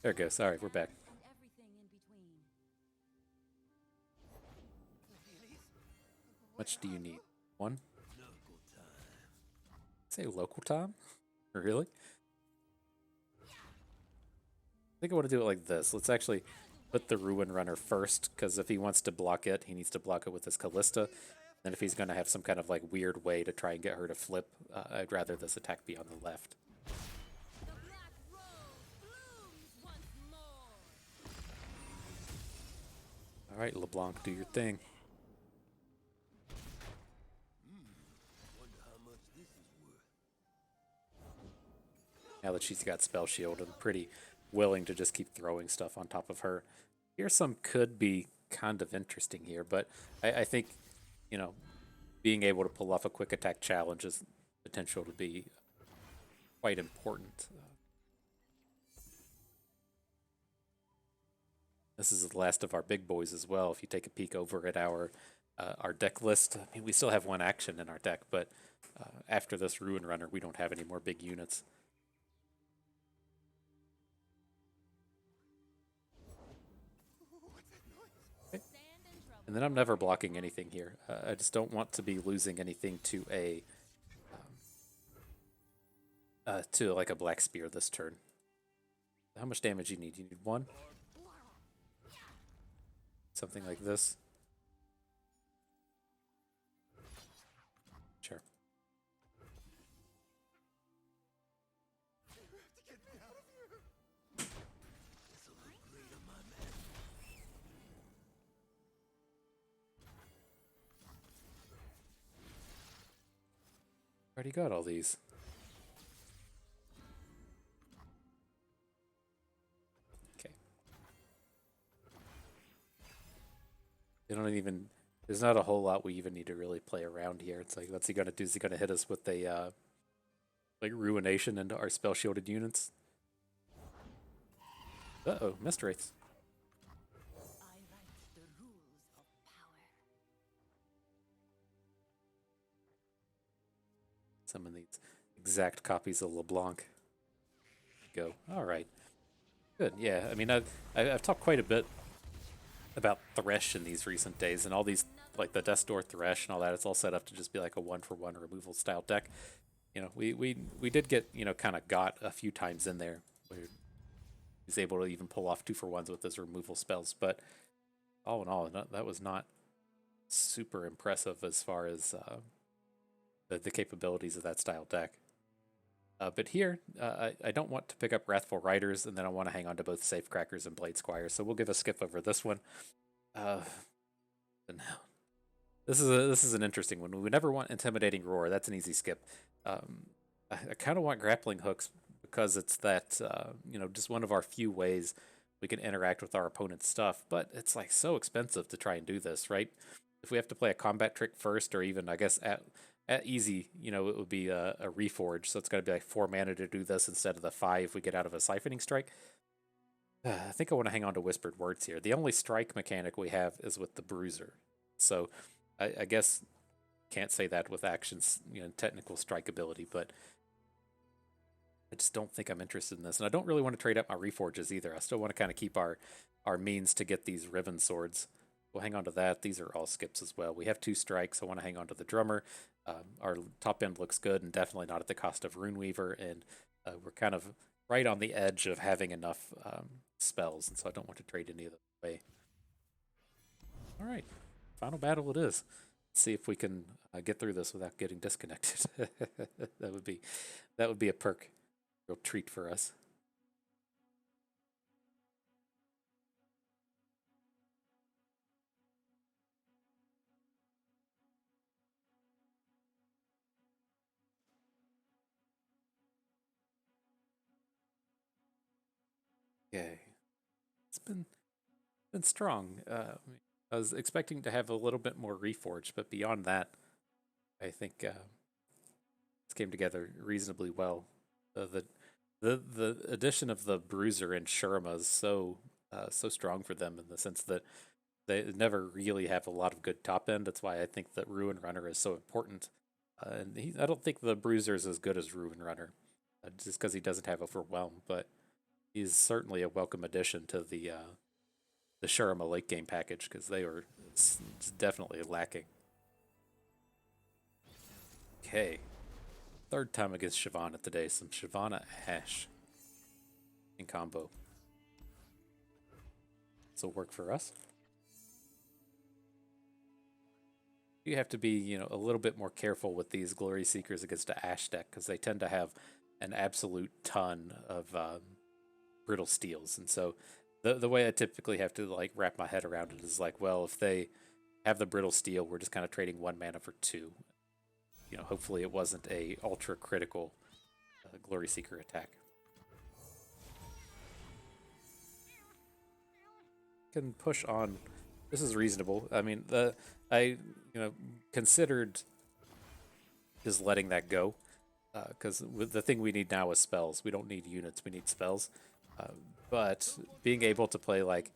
There it goes. All right, we're back. And everything in between. How much do you need? 1? Say local time? Really? I think I want to do it like this. Let's actually put the Ruin Runner first, because if he wants to block it, he needs to block it with his Callista. And if he's going to have some kind of like weird way to try and get her to flip, I'd rather this attack be on the left. The black rose blooms once more. All right, LeBlanc, do your thing. Wonder how much this is worth. Now that she's got Spell Shield, I'm pretty willing to just keep throwing stuff on top of her. Here's some could be kind of interesting here, but I think, you know, being able to pull off a quick attack challenge is potential to be quite important. This is the last of our big boys as well. If you take a peek over at our deck list, I mean, we still have 1 action in our deck, but after this Ruin Runner, we don't have any more big units. And then I'm never blocking anything here. I just don't want to be losing anything to a to like a Black Spear this turn. How much damage you need? You need 1? Something like this. Sure. Already got all these. Okay. They don't even. There's not a whole lot we even need to really play around here. It's like, what's he gonna do? Is he gonna hit us with a like Ruination into our spell shielded units? Uh-oh, Mist Wraiths. I write the rules of power. Summon these exact copies of LeBlanc. Go. All right. Good, yeah. I mean, I've talked quite a bit about Thresh in these recent days, and all these, like the Death Door Thresh and all that, it's all set up to just be like a 1-for-1 removal style deck. You know, we did get, you know, kind of got a few times in there where he's able to even pull off 2-for-1s with his removal spells, but all in all, that was not super impressive as far as the capabilities of that style deck. But here, I don't want to pick up Wrathful Riders, and then I want to hang on to both Safecrackers and Blade Squires, so we'll give a skip over this one. And this is an interesting one. We never want Intimidating Roar. That's an easy skip. I kind of want Grappling Hooks because it's that you know, just one of our few ways we can interact with our opponent's stuff. But it's like so expensive to try and do this, right? If we have to play a combat trick first, or even I guess at easy, you know, it would be a Reforge. So it's going to be like 4 mana to do this instead of the 5 we get out of a Siphoning Strike. I think I want to hang on to Whispered Words here. The only strike mechanic we have is with the Bruiser. So I guess can't say that with Akshan's, you know, technical strike ability, but I just don't think I'm interested in this. And I don't really want to trade up my Reforges either. I still want to kind of keep our means to get these Riven Swords. We'll hang on to that. These are all skips as well. We have 2 strikes. I want to hang on to the Drummer. Our top end looks good, and definitely not at the cost of Runeweaver, and we're kind of right on the edge of having enough spells, and so I don't want to trade any of them away. All right, final battle it is. Let's see if we can get through this without getting disconnected. that would be a perk, real treat for us. Okay, it's been strong. I was expecting to have a little bit more Reforged, but beyond that, I think this came together reasonably well. The addition of the Bruiser and Shurima is so strong for them in the sense that they never really have a lot of good top end. That's why I think that Ruin Runner is so important. I don't think the Bruiser is as good as Ruin Runner, just because he doesn't have Overwhelm, but he's certainly a welcome addition to the Shurima late game package because they were definitely lacking. Okay, 3rd time against Shyvana today. Some Shyvana Ash in combo. This will work for us. You have to be, you know, a little bit more careful with these Glory Seekers against the Ash deck because they tend to have an absolute ton of brittle steals, and so the way I typically have to like wrap my head around it is like, well, if they have the brittle steel, we're just kind of trading 1 mana for 2. You know, hopefully it wasn't a ultra critical Glory Seeker attack. Can push on. This is reasonable. I mean, I considered just letting that go because the thing we need now is spells. We don't need units. We need spells. But being able to play like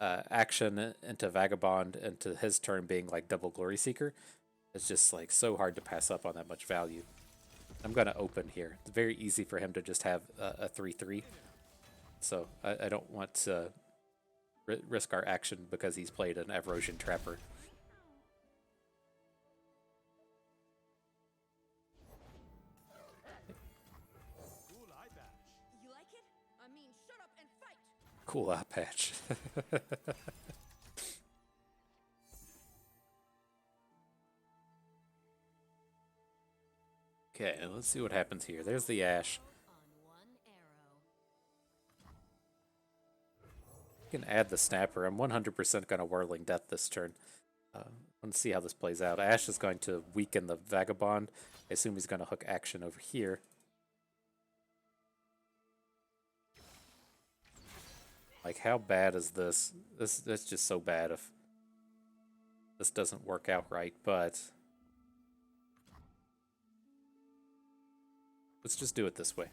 Akshan into Vagabond into his turn being like double Glory Seeker is just like so hard to pass up on that much value. I'm going to open here. It's very easy for him to just have a 3/3. So I don't want to risk our action because he's played an Erosion Trapper. Cool eye patch. You like it? I mean, shut up and fight! Cool eye patch. Okay, let's see what happens here. There's the Ash. On 1 arrow. You can add the Snapper. I'm 100% going to Whirling Death this turn. Let's see how this plays out. Ash is going to weaken the Vagabond. I assume he's going to hook Action over here. Like, how bad is this? That's just so bad if this doesn't work out right, but let's just do it this way.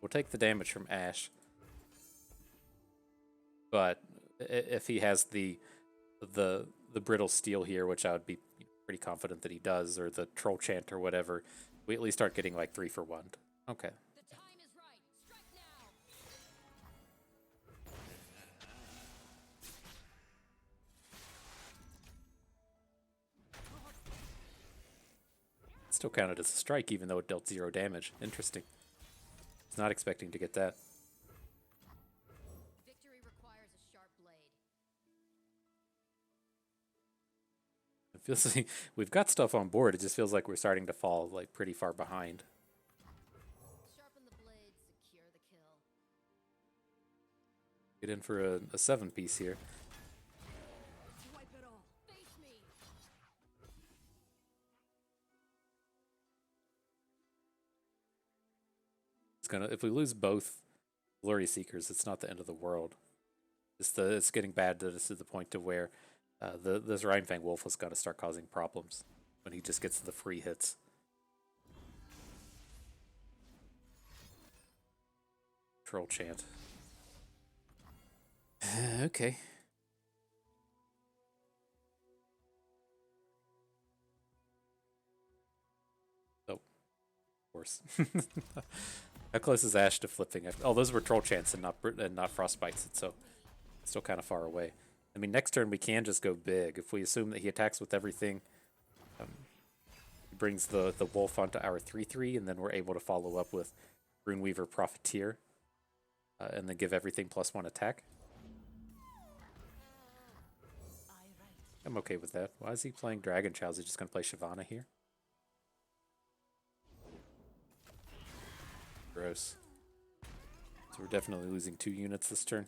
We'll take the damage from Ash, but if he has the brittle steel here, which I would be pretty confident that he does, or the troll chant or whatever, we at least start getting like 3 for 1. Okay. The time is right. Strike now. Still counted as a strike, even though it dealt 0 damage. Interesting. I was not expecting to get that. Victory requires a sharp blade. It feels like we've got stuff on board. It just feels like we're starting to fall like pretty far behind. Sharpen the blade, secure the kill. Get in for a 7-piece here. Wipe it all. Face me. It's gonna, if we lose both Glory Seekers, it's not the end of the world. It's getting bad to the point to where this Rhinefang Wolf has got to start causing problems when he just gets the free hits. Troll Chant. Okay. Oh, of course. How close is Ash to flipping? Oh, those were Troll Chants and not Frostbites, so still kind of far away. I mean, next turn we can just go big. If we assume that he attacks with everything, he brings the Wolf onto our 3/3, and then we're able to follow up with Runeweaver Profiteer, and then give everything +1 attack. I'm okay with that. Why is he playing Dragon Chow? Is he just going to play Shyvana here? Gross. So we're definitely losing 2 units this turn.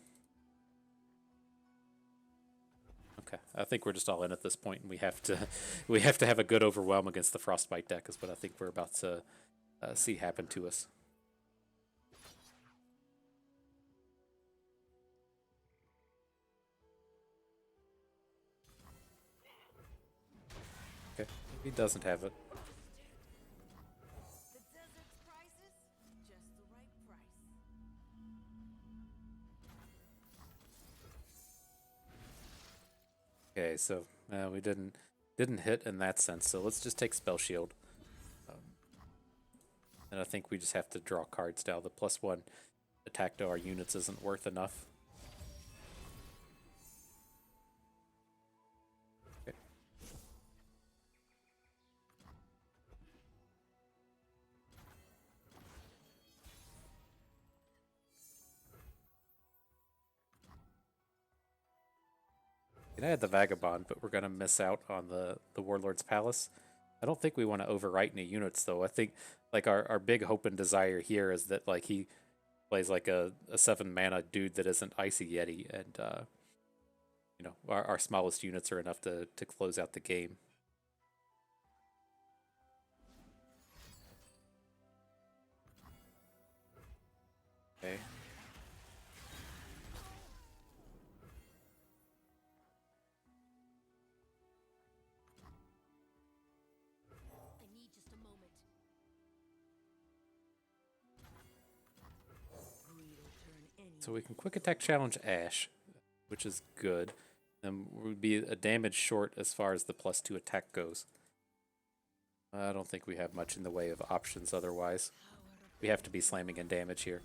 Okay, I think we're just all in at this point, and we have to have a good overwhelm against the Frostbite deck, is what I think we're about to see happen to us. Okay, he doesn't have it. The desert's prices, just the right price. Okay, so we didn't hit in that sense. So let's just take Spell Shield, and I think we just have to draw cards now. The +1 attack to our units isn't worth enough. Okay. You can add the Vagabond, but we're gonna miss out on the Warlord's Palace. I don't think we want to overwrite any units, though. I think like our big hope and desire here is that like he plays like a 7-mana dude that isn't Icy Yeti, and you know, our smallest units are enough to close out the game. Okay. I need just a moment. So we can quick attack challenge Ash, which is good. Then we'd be a damage short as far as the +2 attack goes. I don't think we have much in the way of options otherwise. We have to be slamming in damage here.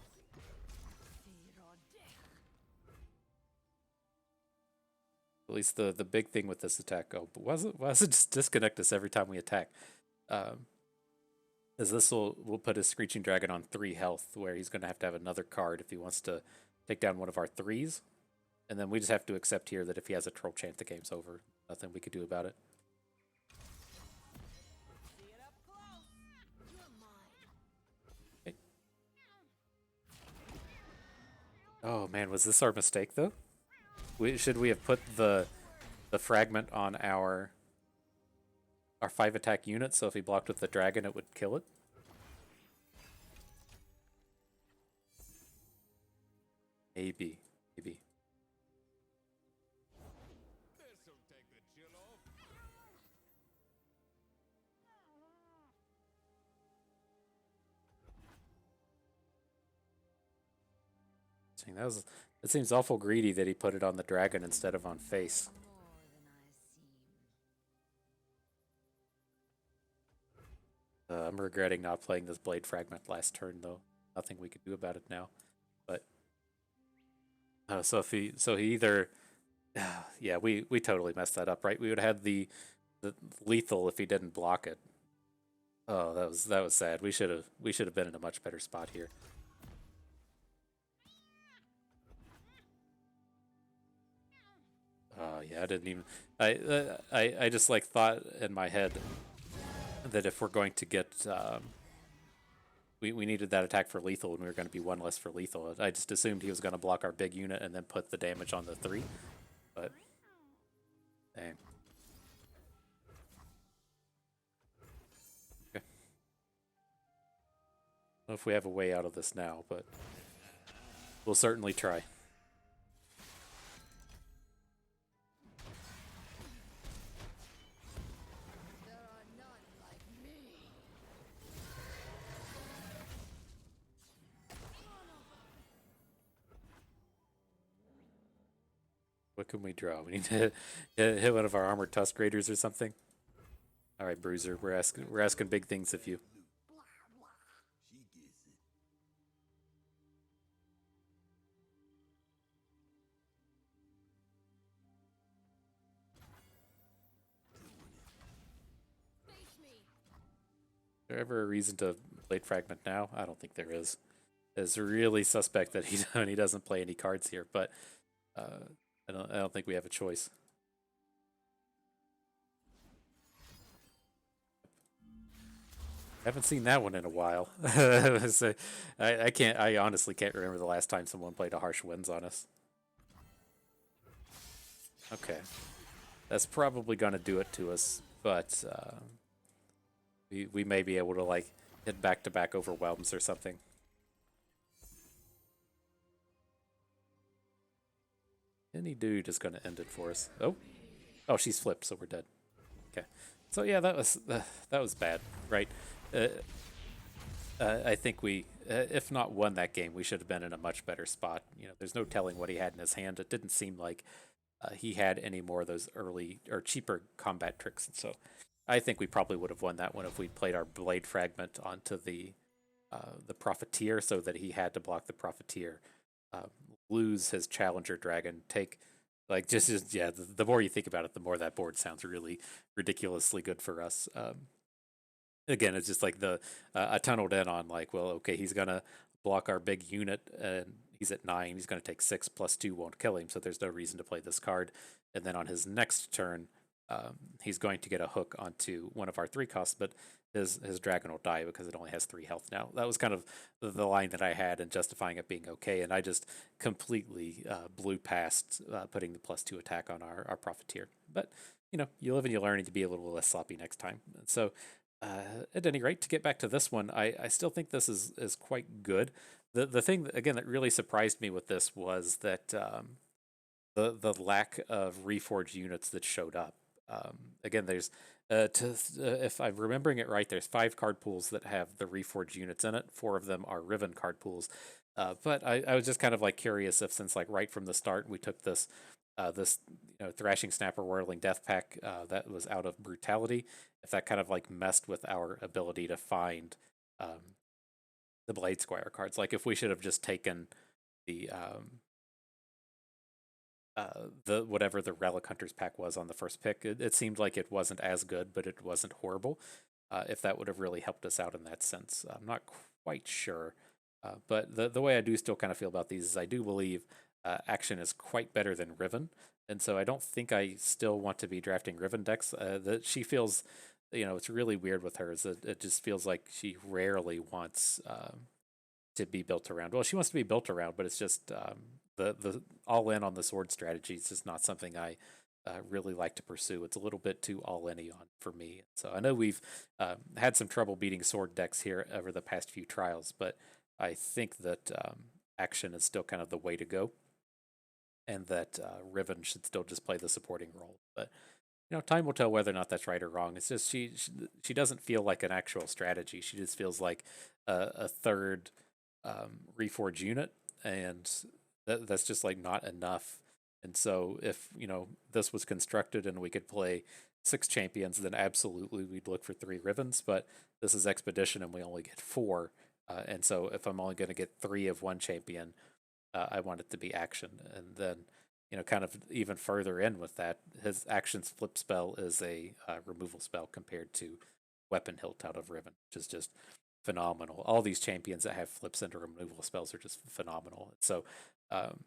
At least the big thing with this attack, oh, but why does it just disconnect us every time we attack? As this will put his Screeching Dragon on 3 health, where he's going to have another card if he wants to take down one of our 3s. And then we just have to accept here that if he has a Troll Chant, the game's over. Nothing we could do about it. See it up close. You're mine. Okay. Oh man, was this our mistake though? Should we have put the fragment on our 5 attack unit, so if he blocked with the dragon, it would kill it? Maybe. This'll take the chill off. It seems awful greedy that he put it on the dragon instead of on face. More than I seem. I'm regretting not playing this blade fragment last turn, though. Nothing we could do about it now. But so he either, yeah, we totally messed that up, right? We would have had the lethal if he didn't block it. Oh, that was sad. We should have been in a much better spot here. Oh yeah, I didn't even. I just like thought in my head that if we're going to get we needed that attack for lethal and we were going to be one less for lethal. I just assumed he was going to block our big unit and then put the damage on the 3. But dang. Okay. I don't know if we have a way out of this now, but we'll certainly try. There are none like me. What can we draw? We need to hit one of our armored tusk raiders or something. All right, Bruiser, we're asking big things of you. She gets it. Face me. Is there ever a reason to Blade Fragment now? I don't think there is. It's really suspect that he doesn't play any cards here, but I don't think we have a choice. Haven't seen that one in a while. So, I honestly can't remember the last time someone played a Harsh Winds on us. Okay, that's probably gonna do it to us, but we may be able to like hit back-to-back overwhelms or something. Any dude is gonna end it for us. Oh, she's flipped, so we're dead. Okay, so yeah, that was bad, right? Uh, I think we, if not won that game, we should have been in a much better spot. You know, there's no telling what he had in his hand. It didn't seem like he had any more of those early or cheaper combat tricks. And so I think we probably would have won that one if we played our Blade Fragment onto the Profiteer so that he had to block the Profiteer, uh, lose his Challenger Dragon, take like just yeah. The more you think about it, the more that board sounds really ridiculously good for us. Again, it's just like I tunneled in on like, well, okay, he's gonna block our big unit, and he's at 9. He's gonna take 6+2 won't kill him, so there's no reason to play this card. And then on his next turn, he's going to get a hook onto one of our 3 costs, but his dragon will die because it only has 3 health now. That was kind of the line that I had in justifying it being okay, and I just completely blew past putting the +2 attack on our Profiteer. But you know, you live and you learn, and to be a little less sloppy next time. So at any rate, to get back to this one, I still think this is quite good. The thing that, again, that really surprised me with this was that the lack of Reforge units that showed up. Again, there's if I'm remembering it right, there's 5 card pools that have the Reforge units in it. 4 of them are Riven card pools. But I was just kind of like curious if, since like right from the start we took this Thrashing Snapper Whirling Death Pack that was out of Brutality, if that kind of like messed with our ability to find the Blade Squire cards. Like if we should have just taken the the whatever the Relic Hunters pack was on the first pick. It seemed like it wasn't as good, but it wasn't horrible. If that would have really helped us out in that sense, I'm not quite sure. But the way I do still kind of feel about these is I do believe Akshan is quite better than Riven, and so I don't think I still want to be drafting Riven decks. That she feels, it's really weird with her. Is that it just feels like she rarely wants to be built around. Well, she wants to be built around, but it's just the all in on the sword strategy is just not something I really like to pursue. It's a little bit too all in on for me. So I know we've had some trouble beating sword decks here over the past few trials, but I think that Akshan is still kind of the way to go, and that Riven should still just play the supporting role. But time will tell whether or not that's right or wrong. It's just she doesn't feel like an actual strategy. She just feels like a third Reforge unit, and that's just like not enough. And so if this was constructed and we could play 6 champions, then absolutely we'd look for 3 Rivens. But this is Expedition and we only get 4, and so if I'm only going to get 3 of one champion, I want it to be Akshan. And then kind of even further in with that, his Akshan's flip spell is a removal spell compared to weapon hilt out of Riven, which is just phenomenal. All these champions that have flips into removal spells are just phenomenal. So um,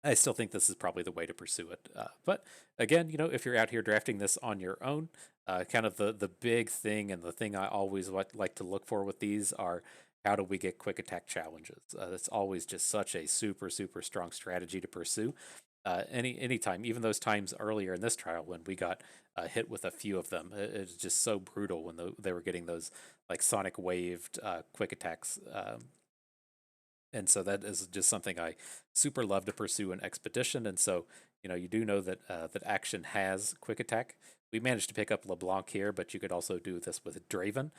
I still think this is probably the way to pursue it. But again, if you're out here drafting this on your own, kind of the big thing and the thing I always like to look for with these are how do we get quick attack challenges? That's always just such a super strong strategy to pursue. Anytime, even those times earlier in this trial when we got hit with a few of them, it's just so brutal when they were getting those like sonic waved quick attacks. And so that is just something I super love to pursue in Expedition. And so, you do know that that Akshan has quick attack. We managed to pick up LeBlanc here, but you could also do this with Draven.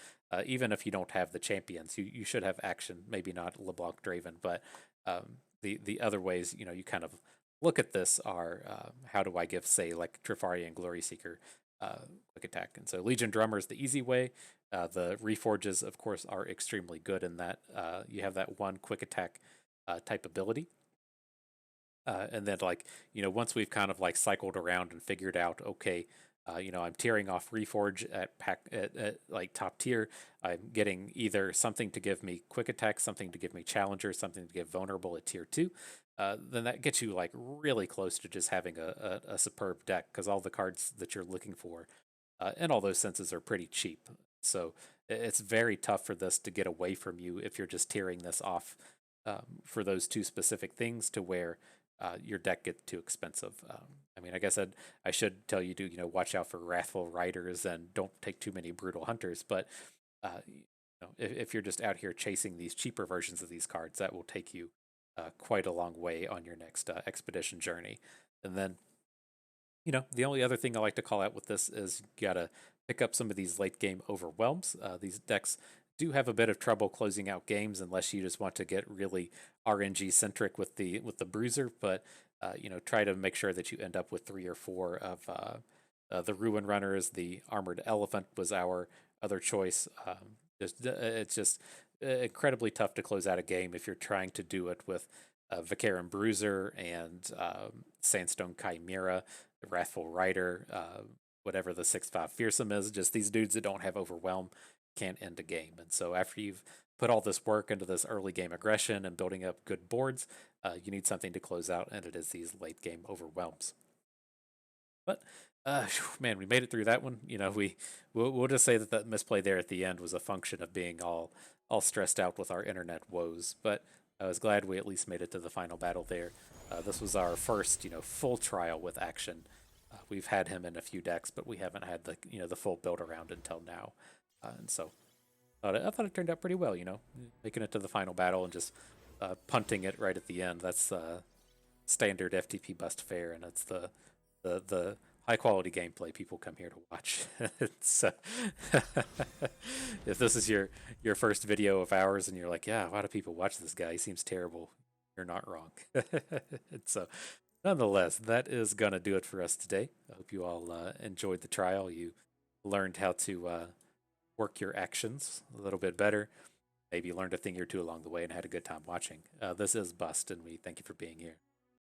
Even if you don't have the champions, you should have Akshan, maybe not LeBlanc Draven, but the other ways, you kind of look at this are how do I give, say, like Trifari and Glory Seeker quick attack. And so Legion Drummer is the easy way. The Reforges, of course, are extremely good in that you have that one quick attack type ability. And then, like, once we've kind of like cycled around and figured out, okay, I'm tearing off Reforge at like top tier. I'm getting either something to give me quick attack, something to give me challenger, something to give vulnerable at tier 2. Then that gets you like really close to just having a superb deck because all the cards that you're looking for in all those senses are pretty cheap. So it's very tough for this to get away from you if you're just tearing this off for those two specific things to where your deck gets too expensive. I mean, I guess I should tell you to watch out for wrathful riders and don't take too many brutal hunters. But if you're just out here chasing these cheaper versions of these cards, that will take you quite a long way on your next expedition journey. And then the only other thing I like to call out with this is you gotta pick up some of these late game overwhelms. These decks do have a bit of trouble closing out games unless you just want to get really RNG centric with the bruiser. But try to make sure that you end up with 3 or 4 of the Ruin Runners. The Armored Elephant was our other choice. It's just incredibly tough to close out a game if you're trying to do it with Vicarum Bruiser and Sandstone Chimera, the Wrathful Rider, whatever the 6/5 Fearsome is. Just these dudes that don't have Overwhelm can't end a game. And so after you've put all this work into this early game aggression and building up good boards, you need something to close out, and it is these late game overwhelms. But man, we made it through that one. We'll just say that misplay there at the end was a function of being all stressed out with our internet woes. But I was glad we at least made it to the final battle there. This was our first full trial with Akshan. We've had him in a few decks, but we haven't had the full build around until now. And so I thought it turned out pretty well. Making it to the final battle and just punting it right at the end. That's standard FTP bust fare, and it's the high quality gameplay people come here to watch. So if this is your first video of ours and you're like, yeah, why do people watch this guy? He seems terrible. You're not wrong. So nonetheless, that is going to do it for us today. I hope you all enjoyed the trial. You learned how to work your actions a little bit better. Maybe you learned a thing or two along the way and had a good time watching. This is Bust, and we thank you for being here.